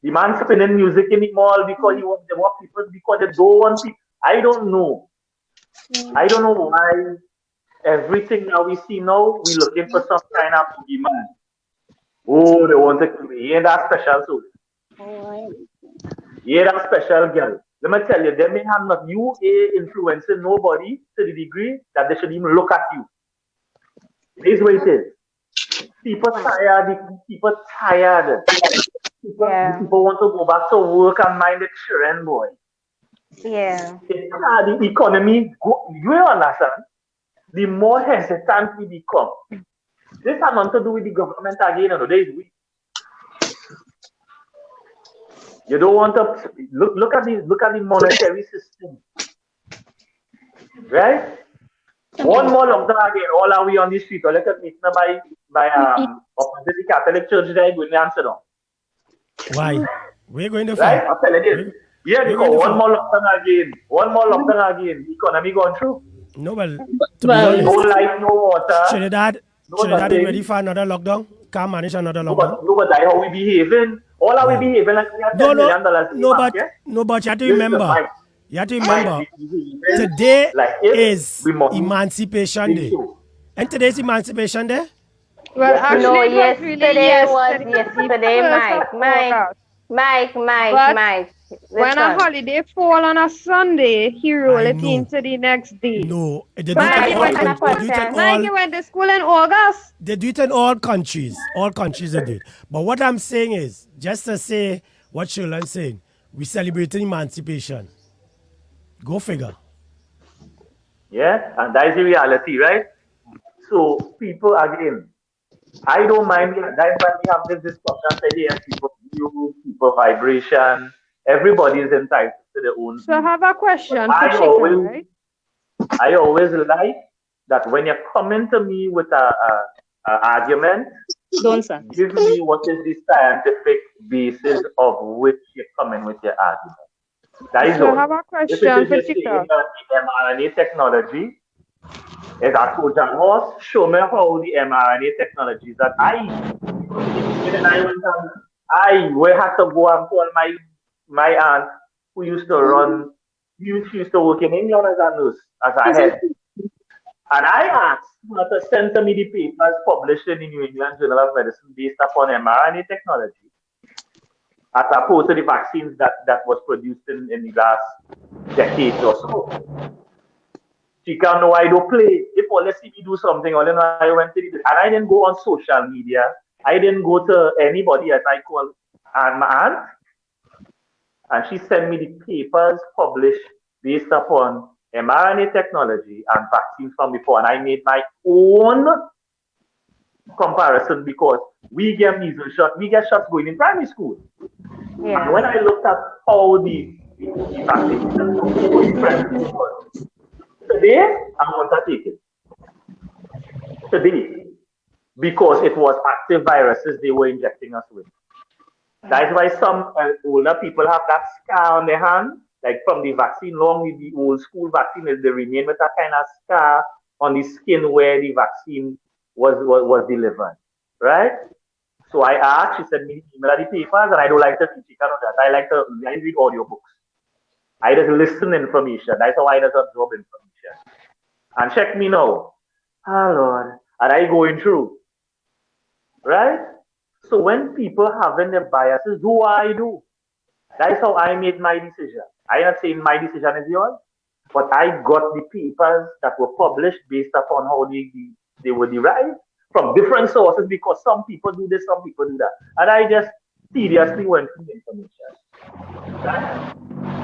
Speaker 4: The man spinning music in the mall because they want people because they don't want people. I don't know. I don't know why everything now we see now we looking for some kind of demand. Oh, they want to kill me. He ain't that special soul. He ain't that special girl. Let me tell you, they may have not you influencing nobody to the degree that they should even look at you. This is what it is. People tired. People tired. People want to go back to work and mind the children, boy.
Speaker 2: Yeah.
Speaker 4: The economy, you understand? The more hesitant we become. This has nothing to do with the government again. You don't want to look at the monetary system, right? One more lockdown again. All are we on the street? Or look at me by opposite the Catholic Church there going to Amsterdam.
Speaker 3: Why? We're going to
Speaker 4: right? I'm telling you. Yeah, because one more lockdown again. The economy going through.
Speaker 3: No, well, to be honest,
Speaker 4: no light, no water.
Speaker 3: Trinidad is ready for another lockdown. Can't manage another lockdown.
Speaker 4: No, but that's how we behaving. All are we behaving like we have $10 million.
Speaker 3: No, but you have to remember. Today is Emancipation Day. And today's Emancipation Day?
Speaker 27: Well, actually,
Speaker 2: no,
Speaker 27: yesterday
Speaker 2: was Mike.
Speaker 27: When a holiday fall on a Sunday, he roll it into the next day.
Speaker 3: No,
Speaker 27: Mike went to school in August.
Speaker 3: They do it in all countries. All countries they do it. But what I'm saying is, just to say what Sherlan's saying, we celebrating emancipation. Go figure.
Speaker 4: Yeah, and that is the reality, right? So people again, I don't mind. That's why we have this discussion today. People view, people vibration. Everybody is entitled to their own.
Speaker 27: So I have a question.
Speaker 4: I always like that when you're coming to me with a argument, give me what is the scientific basis of which you're coming with your argument. That is all.
Speaker 27: I have a question
Speaker 4: for Chica. The mRNA technology is a Trojan horse. Show me how the mRNA technology that I had to go and call my aunt who used to run, she used to work in England as a nurse, as a head. And I asked her to send to me the papers published in the New England Journal of Medicine based upon mRNA technology, as opposed to the vaccines that was produced in the last decade or so. She can't know I don't play. If all let's see me do something, all I went to and I didn't go on social media. I didn't go to anybody as I call my aunt. And she sent me the papers published based upon mRNA technology and vaccines from before. And I made my own comparison because we get measles shots, we get shots going in primary school. Yeah. And when I looked at how the vaccines going in primary school, today I want to take it. Today. Because it was active viruses they were injecting us with. That's why some older people have that scar on their hand, like from the vaccine, long with the old school vaccine, they remain with that kind of scar on the skin where the vaccine was delivered, right? So I asked, she sent me the papers, and I don't like to teach that. I read audiobooks. I just listen information. That's how I just absorb information. And check me now. Oh Lord, and I going through, right? So when people having their biases, do what I do. That's how I made my decision. I'm not saying my decision is yours, but I got the papers that were published based upon how they were derived from different sources because some people do this, some people do that. And I just seriously went through the information.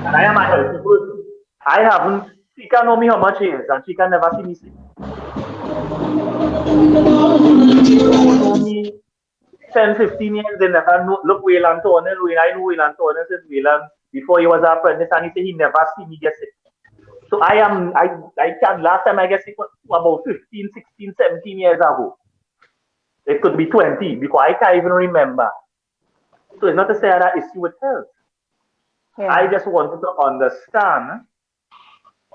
Speaker 4: And I am a healthy person. I haven't, she can know me how much she is, and she can never see me sick. She don't know me 10, 15 years, they never know. Look, Wayland Turner, I know Wayland Turner since Wayland, before he was an apprentice, and he said he never see me get sick. So I can, last time I get sick was about 15, 16, 17 years ago. It could be 20, because I can't even remember. So it's not to say that issue with health. Yeah. I just wanted to understand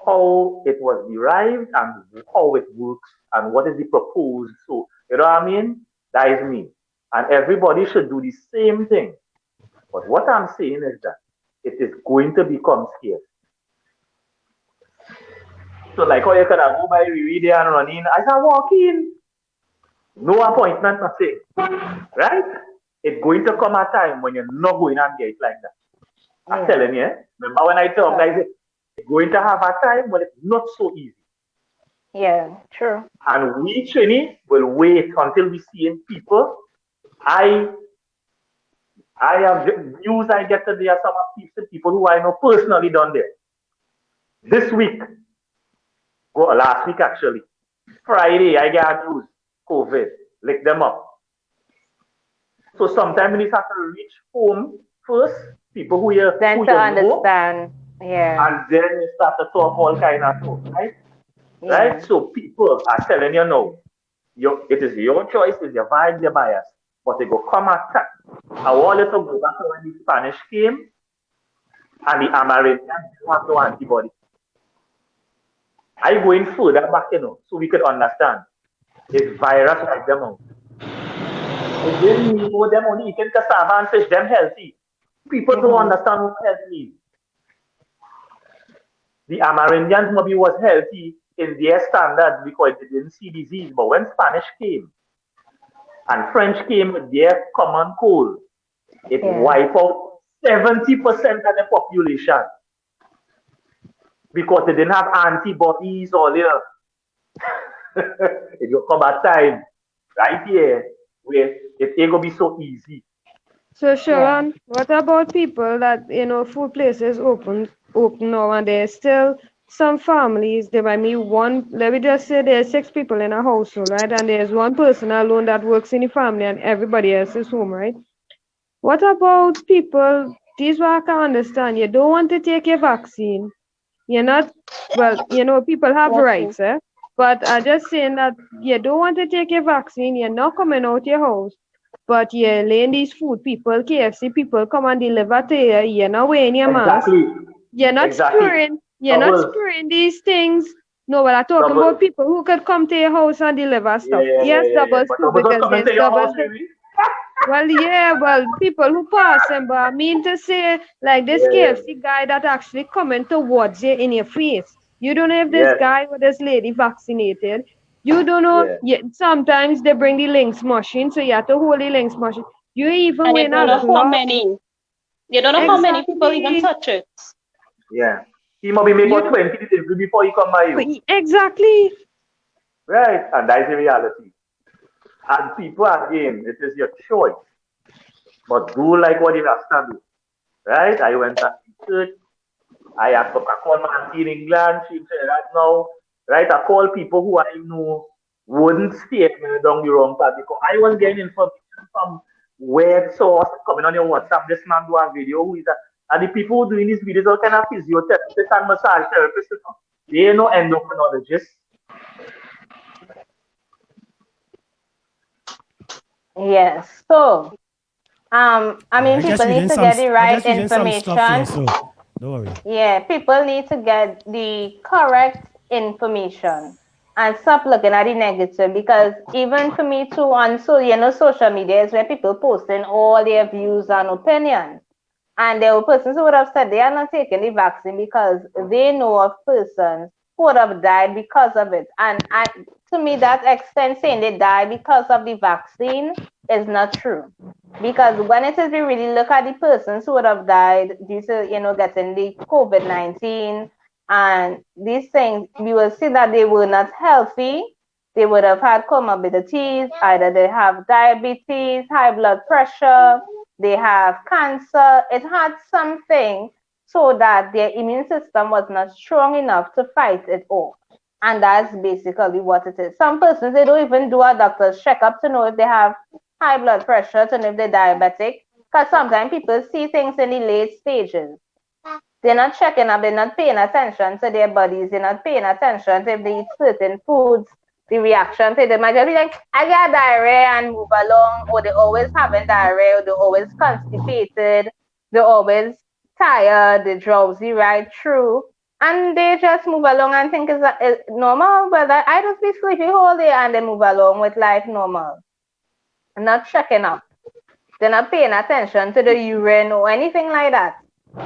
Speaker 4: how it was derived and how it works and what is the proposed. So, you know what I mean? That is me. And everybody should do the same thing. But what I'm saying is that it is going to become scarce. So like how you can go by reading and running, I can walk in. No appointment, nothing. Right? It's going to come a time when you're not going and get it like that. I'm telling you. Remember when I told guys, it's going to have a time when it's not so easy.
Speaker 2: Yeah, true.
Speaker 4: And we, Trini, will wait until we see in people. I have news I get today of some of people who I know personally done there. This week, well, last week actually, Friday, I got news, COVID, lick them up. So sometimes you have to reach home first, people who you
Speaker 2: Then
Speaker 4: who
Speaker 2: to
Speaker 4: you
Speaker 2: understand,
Speaker 4: know,
Speaker 2: yeah.
Speaker 4: and then you start to talk all kind of stuff, right?
Speaker 2: Yeah.
Speaker 4: Right? So people are telling you now, it is your choice, it's your vibe, your bias, but they go come attack. I want you to go back to when the Spanish came, and the Amerindians didn't have no antibody. I going further back, so we could understand. It's virus like them out. It didn't mean for them only eating cassava and fish, them healthy. People don't understand what health means. The Amerindians maybe was healthy in their standards because they didn't see disease. But when Spanish came and French came with their common cold, it wiped out 70% of the population because they didn't have antibodies or there. It will come at time right here where it ain't gonna be so easy.
Speaker 27: So Sharon, what about people that food places open now and there's still some families, there might be one, let me just say there's 6 people in a household, right? And there's one person alone that works in the family and everybody else is home, right? What about people, this is what I can understand, you don't want to take your vaccine, you're not, well, people have rights, but I'm just saying that you don't want to take your vaccine, you're not coming out your house, but you're laying these food people, KFC people come and deliver to you, you're not wearing your mask, you're not spraying, these things. No, but I'm talking about people who could come to your house and deliver stuff. Double too, because there's double. Well, people who pass them, but I mean to say, like this KFC guy that actually coming towards you in your face. You don't know if this guy or this lady vaccinated. You don't know. Sometimes they bring the links machine, so you have to hold the links machine. You even
Speaker 19: and you don't know how many. You don't know how many people even touch it.
Speaker 4: Yeah. He might be making 20 delivery before he come by you.
Speaker 27: Exactly.
Speaker 4: Right. And that's the reality. And people, again, it is your choice. But do like what you have to do. Right? I went to church. I have to call my auntie in England. She said that now. Right? I call people who I know wouldn't stay down the wrong path because I was getting information from weird source coming on your WhatsApp. This man do a video. Who is that? And the people who doing these videos are kind of physiotherapists and massage therapists. They are no endocrinologists.
Speaker 2: Yes. So, I mean, people need to get the right information.
Speaker 3: So don't worry.
Speaker 2: Yeah, people need to get the correct information and stop looking at the negative, because even for me too, on social media is where people posting all their views and opinions. And there were persons who would have said they are not taking the vaccine because they know of persons who would have died because of it. And to me, that extent saying they died because of the vaccine is not true. Because when it is we really look at the persons who would have died due to, getting the COVID-19 and these things, we will see that they were not healthy. They would have had comorbidities. Either they have diabetes, high blood pressure, they have cancer. It had something so that their immune system was not strong enough to fight it off. And that's basically what it is. Some persons, they don't even do a doctor's checkup to know if they have high blood pressure, to know if they're diabetic. Because sometimes people see things in the late stages. They're not checking up, they're not paying attention to their bodies, they're not paying attention to if they eat certain foods, the reaction to them might just be like, I got diarrhea and move along, or they're always having diarrhea, or they're always constipated, they're always tired, they're drowsy right through, and they just move along and think it's normal, but I just be sleepy all day and they move along with life normal. Not checking up. They're not paying attention to the urine or anything like that.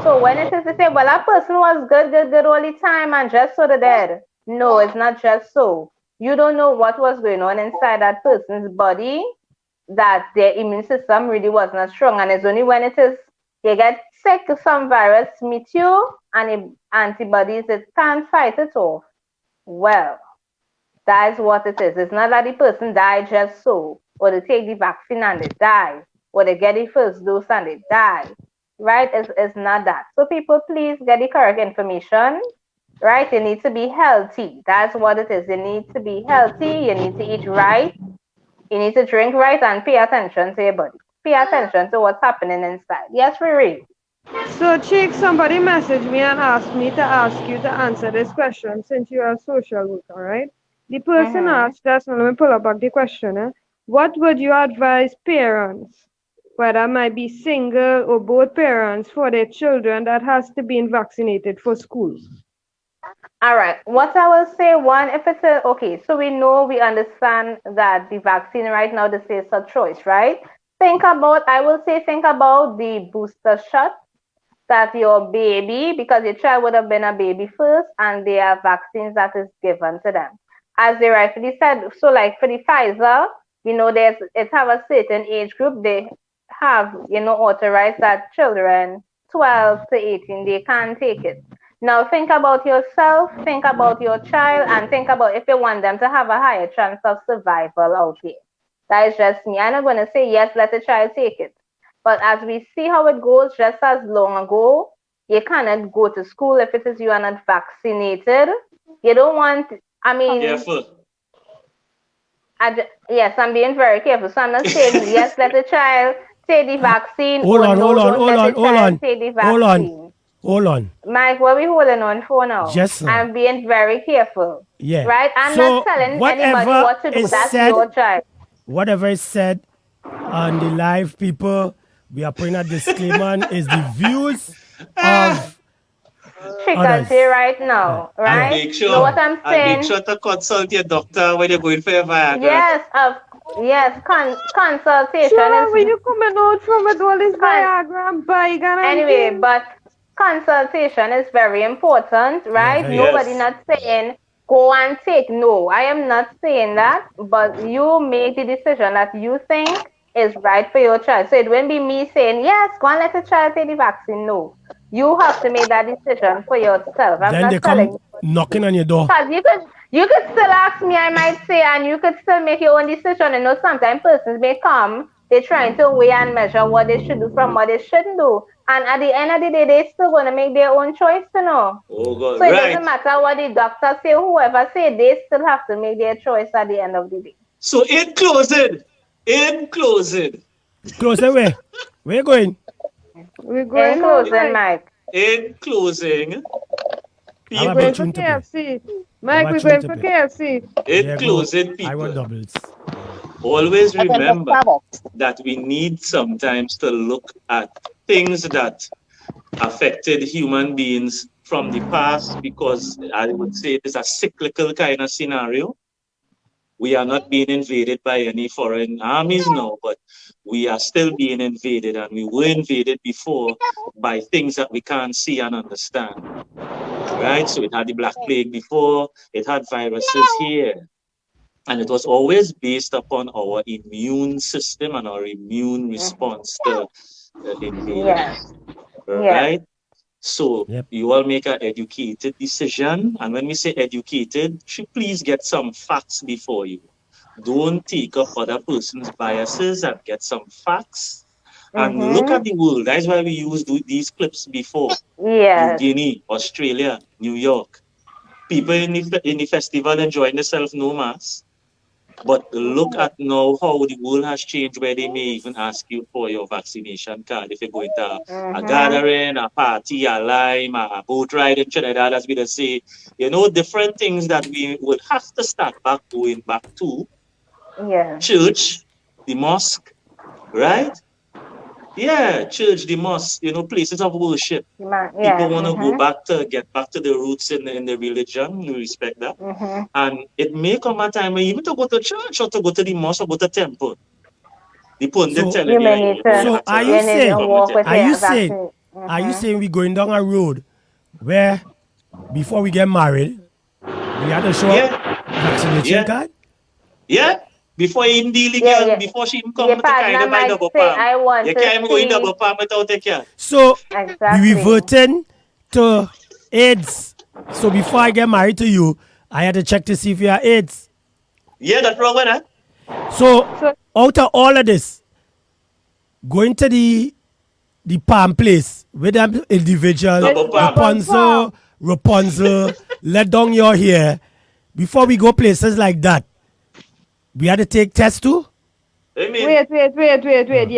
Speaker 2: So when it is to say, well, that person was good all the time and just sort of dead. No, it's not just so. You don't know what was going on inside that person's body, that their immune system really was not strong. And it's only when it is, you get sick, some virus meet you, and the antibodies, it can't fight it off. Well, that's what it is. It's not that the person died just so, or they take the vaccine and they die, or they get the first dose and they die. Right? It's not that. So people, please get the correct information right? You need to be healthy. That's what it is. You need to be healthy. You need to eat right. You need to drink right and pay attention to your body. Pay attention to what's happening inside. Yes, Riri.
Speaker 27: So, Chick, somebody messaged me and asked me to ask you to answer this question since you're a social worker, right? The person asked us, let me pull up back the question. What would you advise parents, whether it might be single or both parents, for their children that has to be vaccinated for school?
Speaker 2: All right. What I will say, one, if it's okay, so we understand that the vaccine right now, this is a choice, right? Think about the booster shot that your baby, because your child would have been a baby first, and there are vaccines that is given to them. As they rightfully said, so like for the Pfizer, it have a certain age group. They have, authorized that children 12 to 18, they can take it. Now think about yourself, think about your child, and think about if you want them to have a higher chance of survival out here. That is just me. I'm not going to say, yes, let the child take it. But as we see how it goes, just as long ago, you cannot go to school if it is you are not vaccinated. You don't want,
Speaker 1: Careful.
Speaker 2: Yes, I'm being very careful. So I'm not saying, yes, let the child take the vaccine.
Speaker 3: Hold on.
Speaker 2: Mike, what are we holding on for now?
Speaker 3: Yes,
Speaker 2: I'm being very careful.
Speaker 3: Yeah.
Speaker 2: Right? I'm not telling anybody what to do. That's your child.
Speaker 3: Whatever is said on the live, people, we are putting a disclaimer is the views of
Speaker 2: others. Right now, right?
Speaker 1: And make sure,
Speaker 2: so what I'm saying,
Speaker 1: make sure to consult your doctor when you're going for your Viagra.
Speaker 2: Yes, consultation.
Speaker 27: Sure, when you coming out from it, all this Viagra and Bygone.
Speaker 2: Anyway, but consultation is very important, right? Nobody not saying go and take. No, I am not saying that, but you make the decision that you think is right for your child. So it won't be me saying, yes, go and let the child take the vaccine. No. You have to make that decision for yourself. I'm
Speaker 3: then
Speaker 2: not
Speaker 3: they
Speaker 2: telling
Speaker 3: come knocking on your door.
Speaker 2: Because you could still ask me, I might say, and you could still make your own decision. And sometimes persons may come, they're trying to weigh and measure what they should do from what they shouldn't do. And at the end of the day, they're still going to make their own choice,
Speaker 1: Oh, God.
Speaker 2: So it doesn't matter what the doctor say, whoever say, they still have to make their choice at the end of the day.
Speaker 1: So in closing.
Speaker 3: Closing where? Where you going?
Speaker 27: We're going
Speaker 2: in closing, Mike.
Speaker 1: In closing,
Speaker 27: we're going for KFC. Mike, we're going for KFC.
Speaker 1: In closing, people,
Speaker 3: I want doubles.
Speaker 1: Always remember that we need sometimes to look at things that affected human beings from the past, because I would say it's a cyclical kind of scenario. We are not being invaded by any foreign armies now, but we are still being invaded, and we were invaded before by things that we can't see and understand. Right? So it had the Black Plague before, it had viruses here. And it was always based upon our immune system and our immune response to invaders. Right? So you all make an educated decision. And when we say educated, please get some facts before you. Don't take up other person's biases, and get some facts. And look at the world. That's why we used these clips before. New Guinea, Australia, New York. People in the festival enjoying themselves, no mask. But look at now how the world has changed, where they may even ask you for your vaccination card if you're going to a gathering, a party, a lime, a boat ride in Trinidad, as we just say. Different things that we would have to start going back to. Church, the mosque, right? Yeah, church, the mosque, places of worship. People want to get back to the roots in the religion. We respect that. And it may come a time even to go to church or to go to the mosque or go to temple. The pundit telling you.
Speaker 3: So are you saying we're going down a road where before we get married, we had to show up vaccination card?
Speaker 1: Yeah. Before you even deal girl, before she even come to kind of my double palm. You can't even go in double palm without a car.
Speaker 3: So we reverting to AIDS. So before I get married to you, I had to check to see if you have AIDS.
Speaker 1: Yeah, that's wrong with that.
Speaker 3: So out of all of this, going to the palm place with them individual Rapunzel, let down your hair, before we go places like that, we had to take tests too?
Speaker 27: Wait. You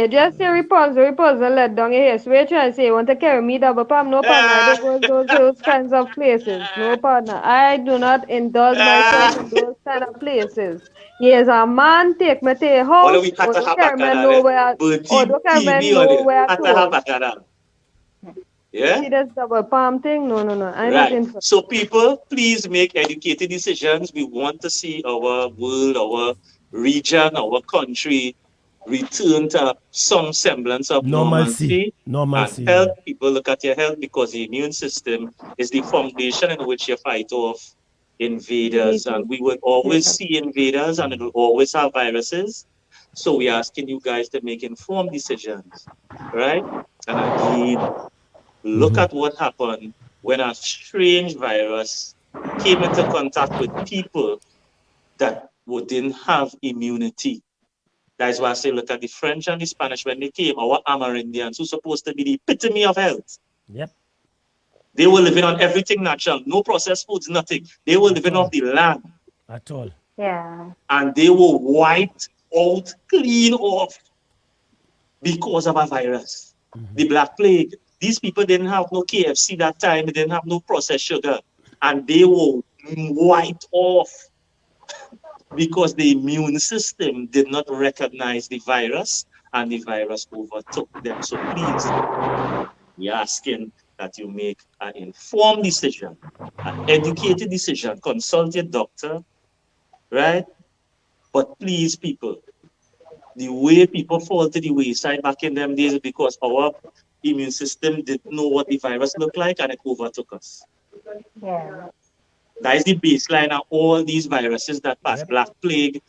Speaker 27: just say Rapunzel, let down your hair. So you're trying to say you want to carry me double palm? No, partner. I don't go those kinds of places. No, partner. I do not indulge myself in those kind of places. Yes, a man take me to your house, or don't carry me nowhere, to.
Speaker 1: Yeah?
Speaker 27: See this double palm thing? No. I'm not interested.
Speaker 1: So people, please make educated decisions. We want to see our world, our region, our country return to some semblance of normalcy. And help people look at your health, because the immune system is the foundation in which you fight off invaders. And we will always see invaders, and it will always have viruses. So we're asking you guys to make informed decisions, right? And again, look at what happened when a strange virus came into contact with people that didn't have immunity. That's why I say, look at the French and the Spanish when they came, our Amerindians, who supposed to be the epitome of health.
Speaker 3: Yep.
Speaker 1: They were living on everything natural, no processed foods, nothing. They were living off the land.
Speaker 3: At all.
Speaker 2: Yeah.
Speaker 1: And they were wiped out, clean off, because of a virus. The Black Plague. These people didn't have no KFC that time. They didn't have no processed sugar. And they were wiped off because the immune system did not recognize the virus, and the virus overtook them. So please, we're asking that you make an informed decision, an educated decision. Consult your doctor, right? But please, people, the way people fall to the wayside back in them days is because our immune system didn't know what the virus looked like, and it overtook us.
Speaker 2: Yeah.
Speaker 1: That is the baseline of all these viruses that pass. Black Plague,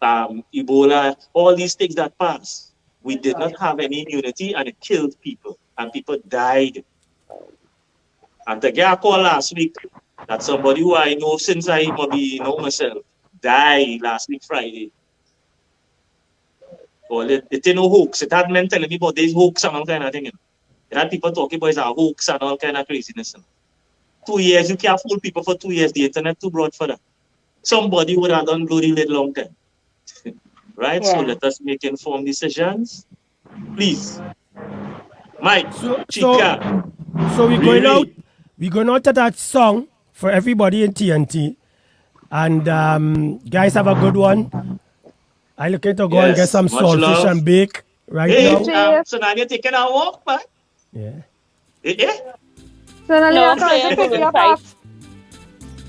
Speaker 1: Ebola, all these things that pass. We did not have any immunity, and it killed people, and people died. And to get a call last week that somebody who I know since I know myself died last week Friday. Well, it ain't no hoax. It had men telling me about this hoax and all kind of thing. It had people talking about it's a hoax and all kind of craziness. 2 years, you can't fool people for 2 years. The internet too broad for that. Somebody would have done bloody little long time. Right? Yeah. So let us make informed decisions. Please. Mike, Chica.
Speaker 3: So we're going out. We're going out to that song for everybody in TNT. And guys, have a good one. I looking to go and get some saltfish and bake now.
Speaker 1: So now you're taking a walk, man.
Speaker 3: Yeah.
Speaker 27: So now you're coming to pick you up.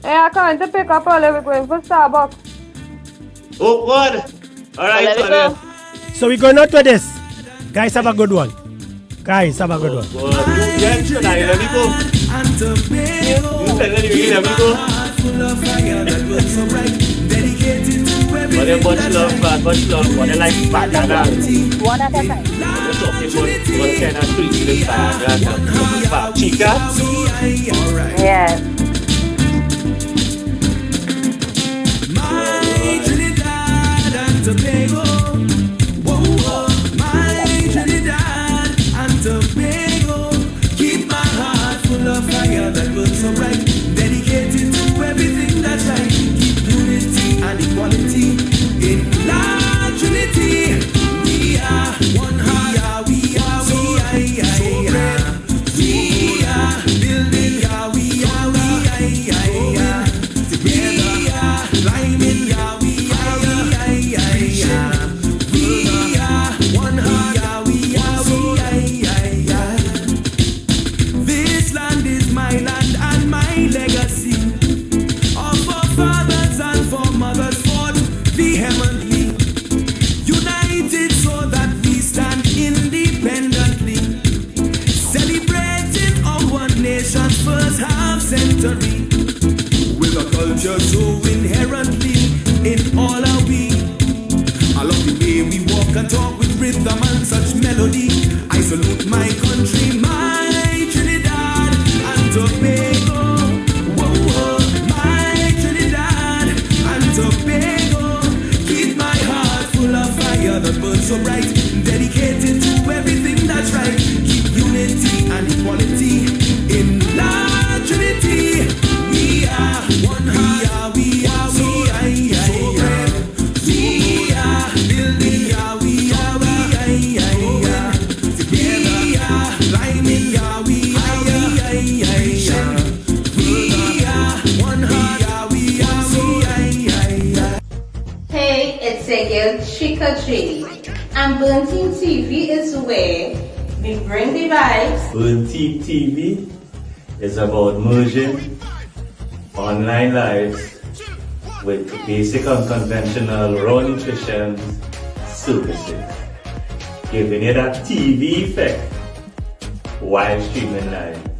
Speaker 27: Yeah, I'm coming to pick up all we're going for Starbucks.
Speaker 1: Oh, God. All right,
Speaker 3: so we're going out with this. Guys, have a good one. Guys, have a good one.
Speaker 1: Let me go. Much love, what I like back.
Speaker 2: One at a time.
Speaker 1: We're talking about what kind of treatment bag. Chica?
Speaker 2: Yes.
Speaker 5: My Trinidad and Tobago. Whoa, my Trinidad and Tobago. Keep my heart full of fire that burns so bright. Dedicated to everything that's right. Keep unity and equality. In La Trinity, we are one heart. We are so brave. We are building. We are together. Climbing. We are one heart. We are. This land is my land and my legacy. Of our fathers and foremothers fought vehemently, united so that we stand independently, celebrating our nation's first half century, with a culture so inherently in all our we. I love the way we walk and talk with rhythm and such melody. I salute my country, my Trinidad and Tobago. Whoa, my Trinidad and Tobago. Keep my heart full of fire that burns so bright. Dedicated to everything that's right. Keep unity and equality in La Trinity. We are
Speaker 7: And Burn Team TV is where we bring the vibes.
Speaker 8: Burn Team TV is about merging online lives with basic unconventional raw nutrition services, giving it a TV effect while streaming live.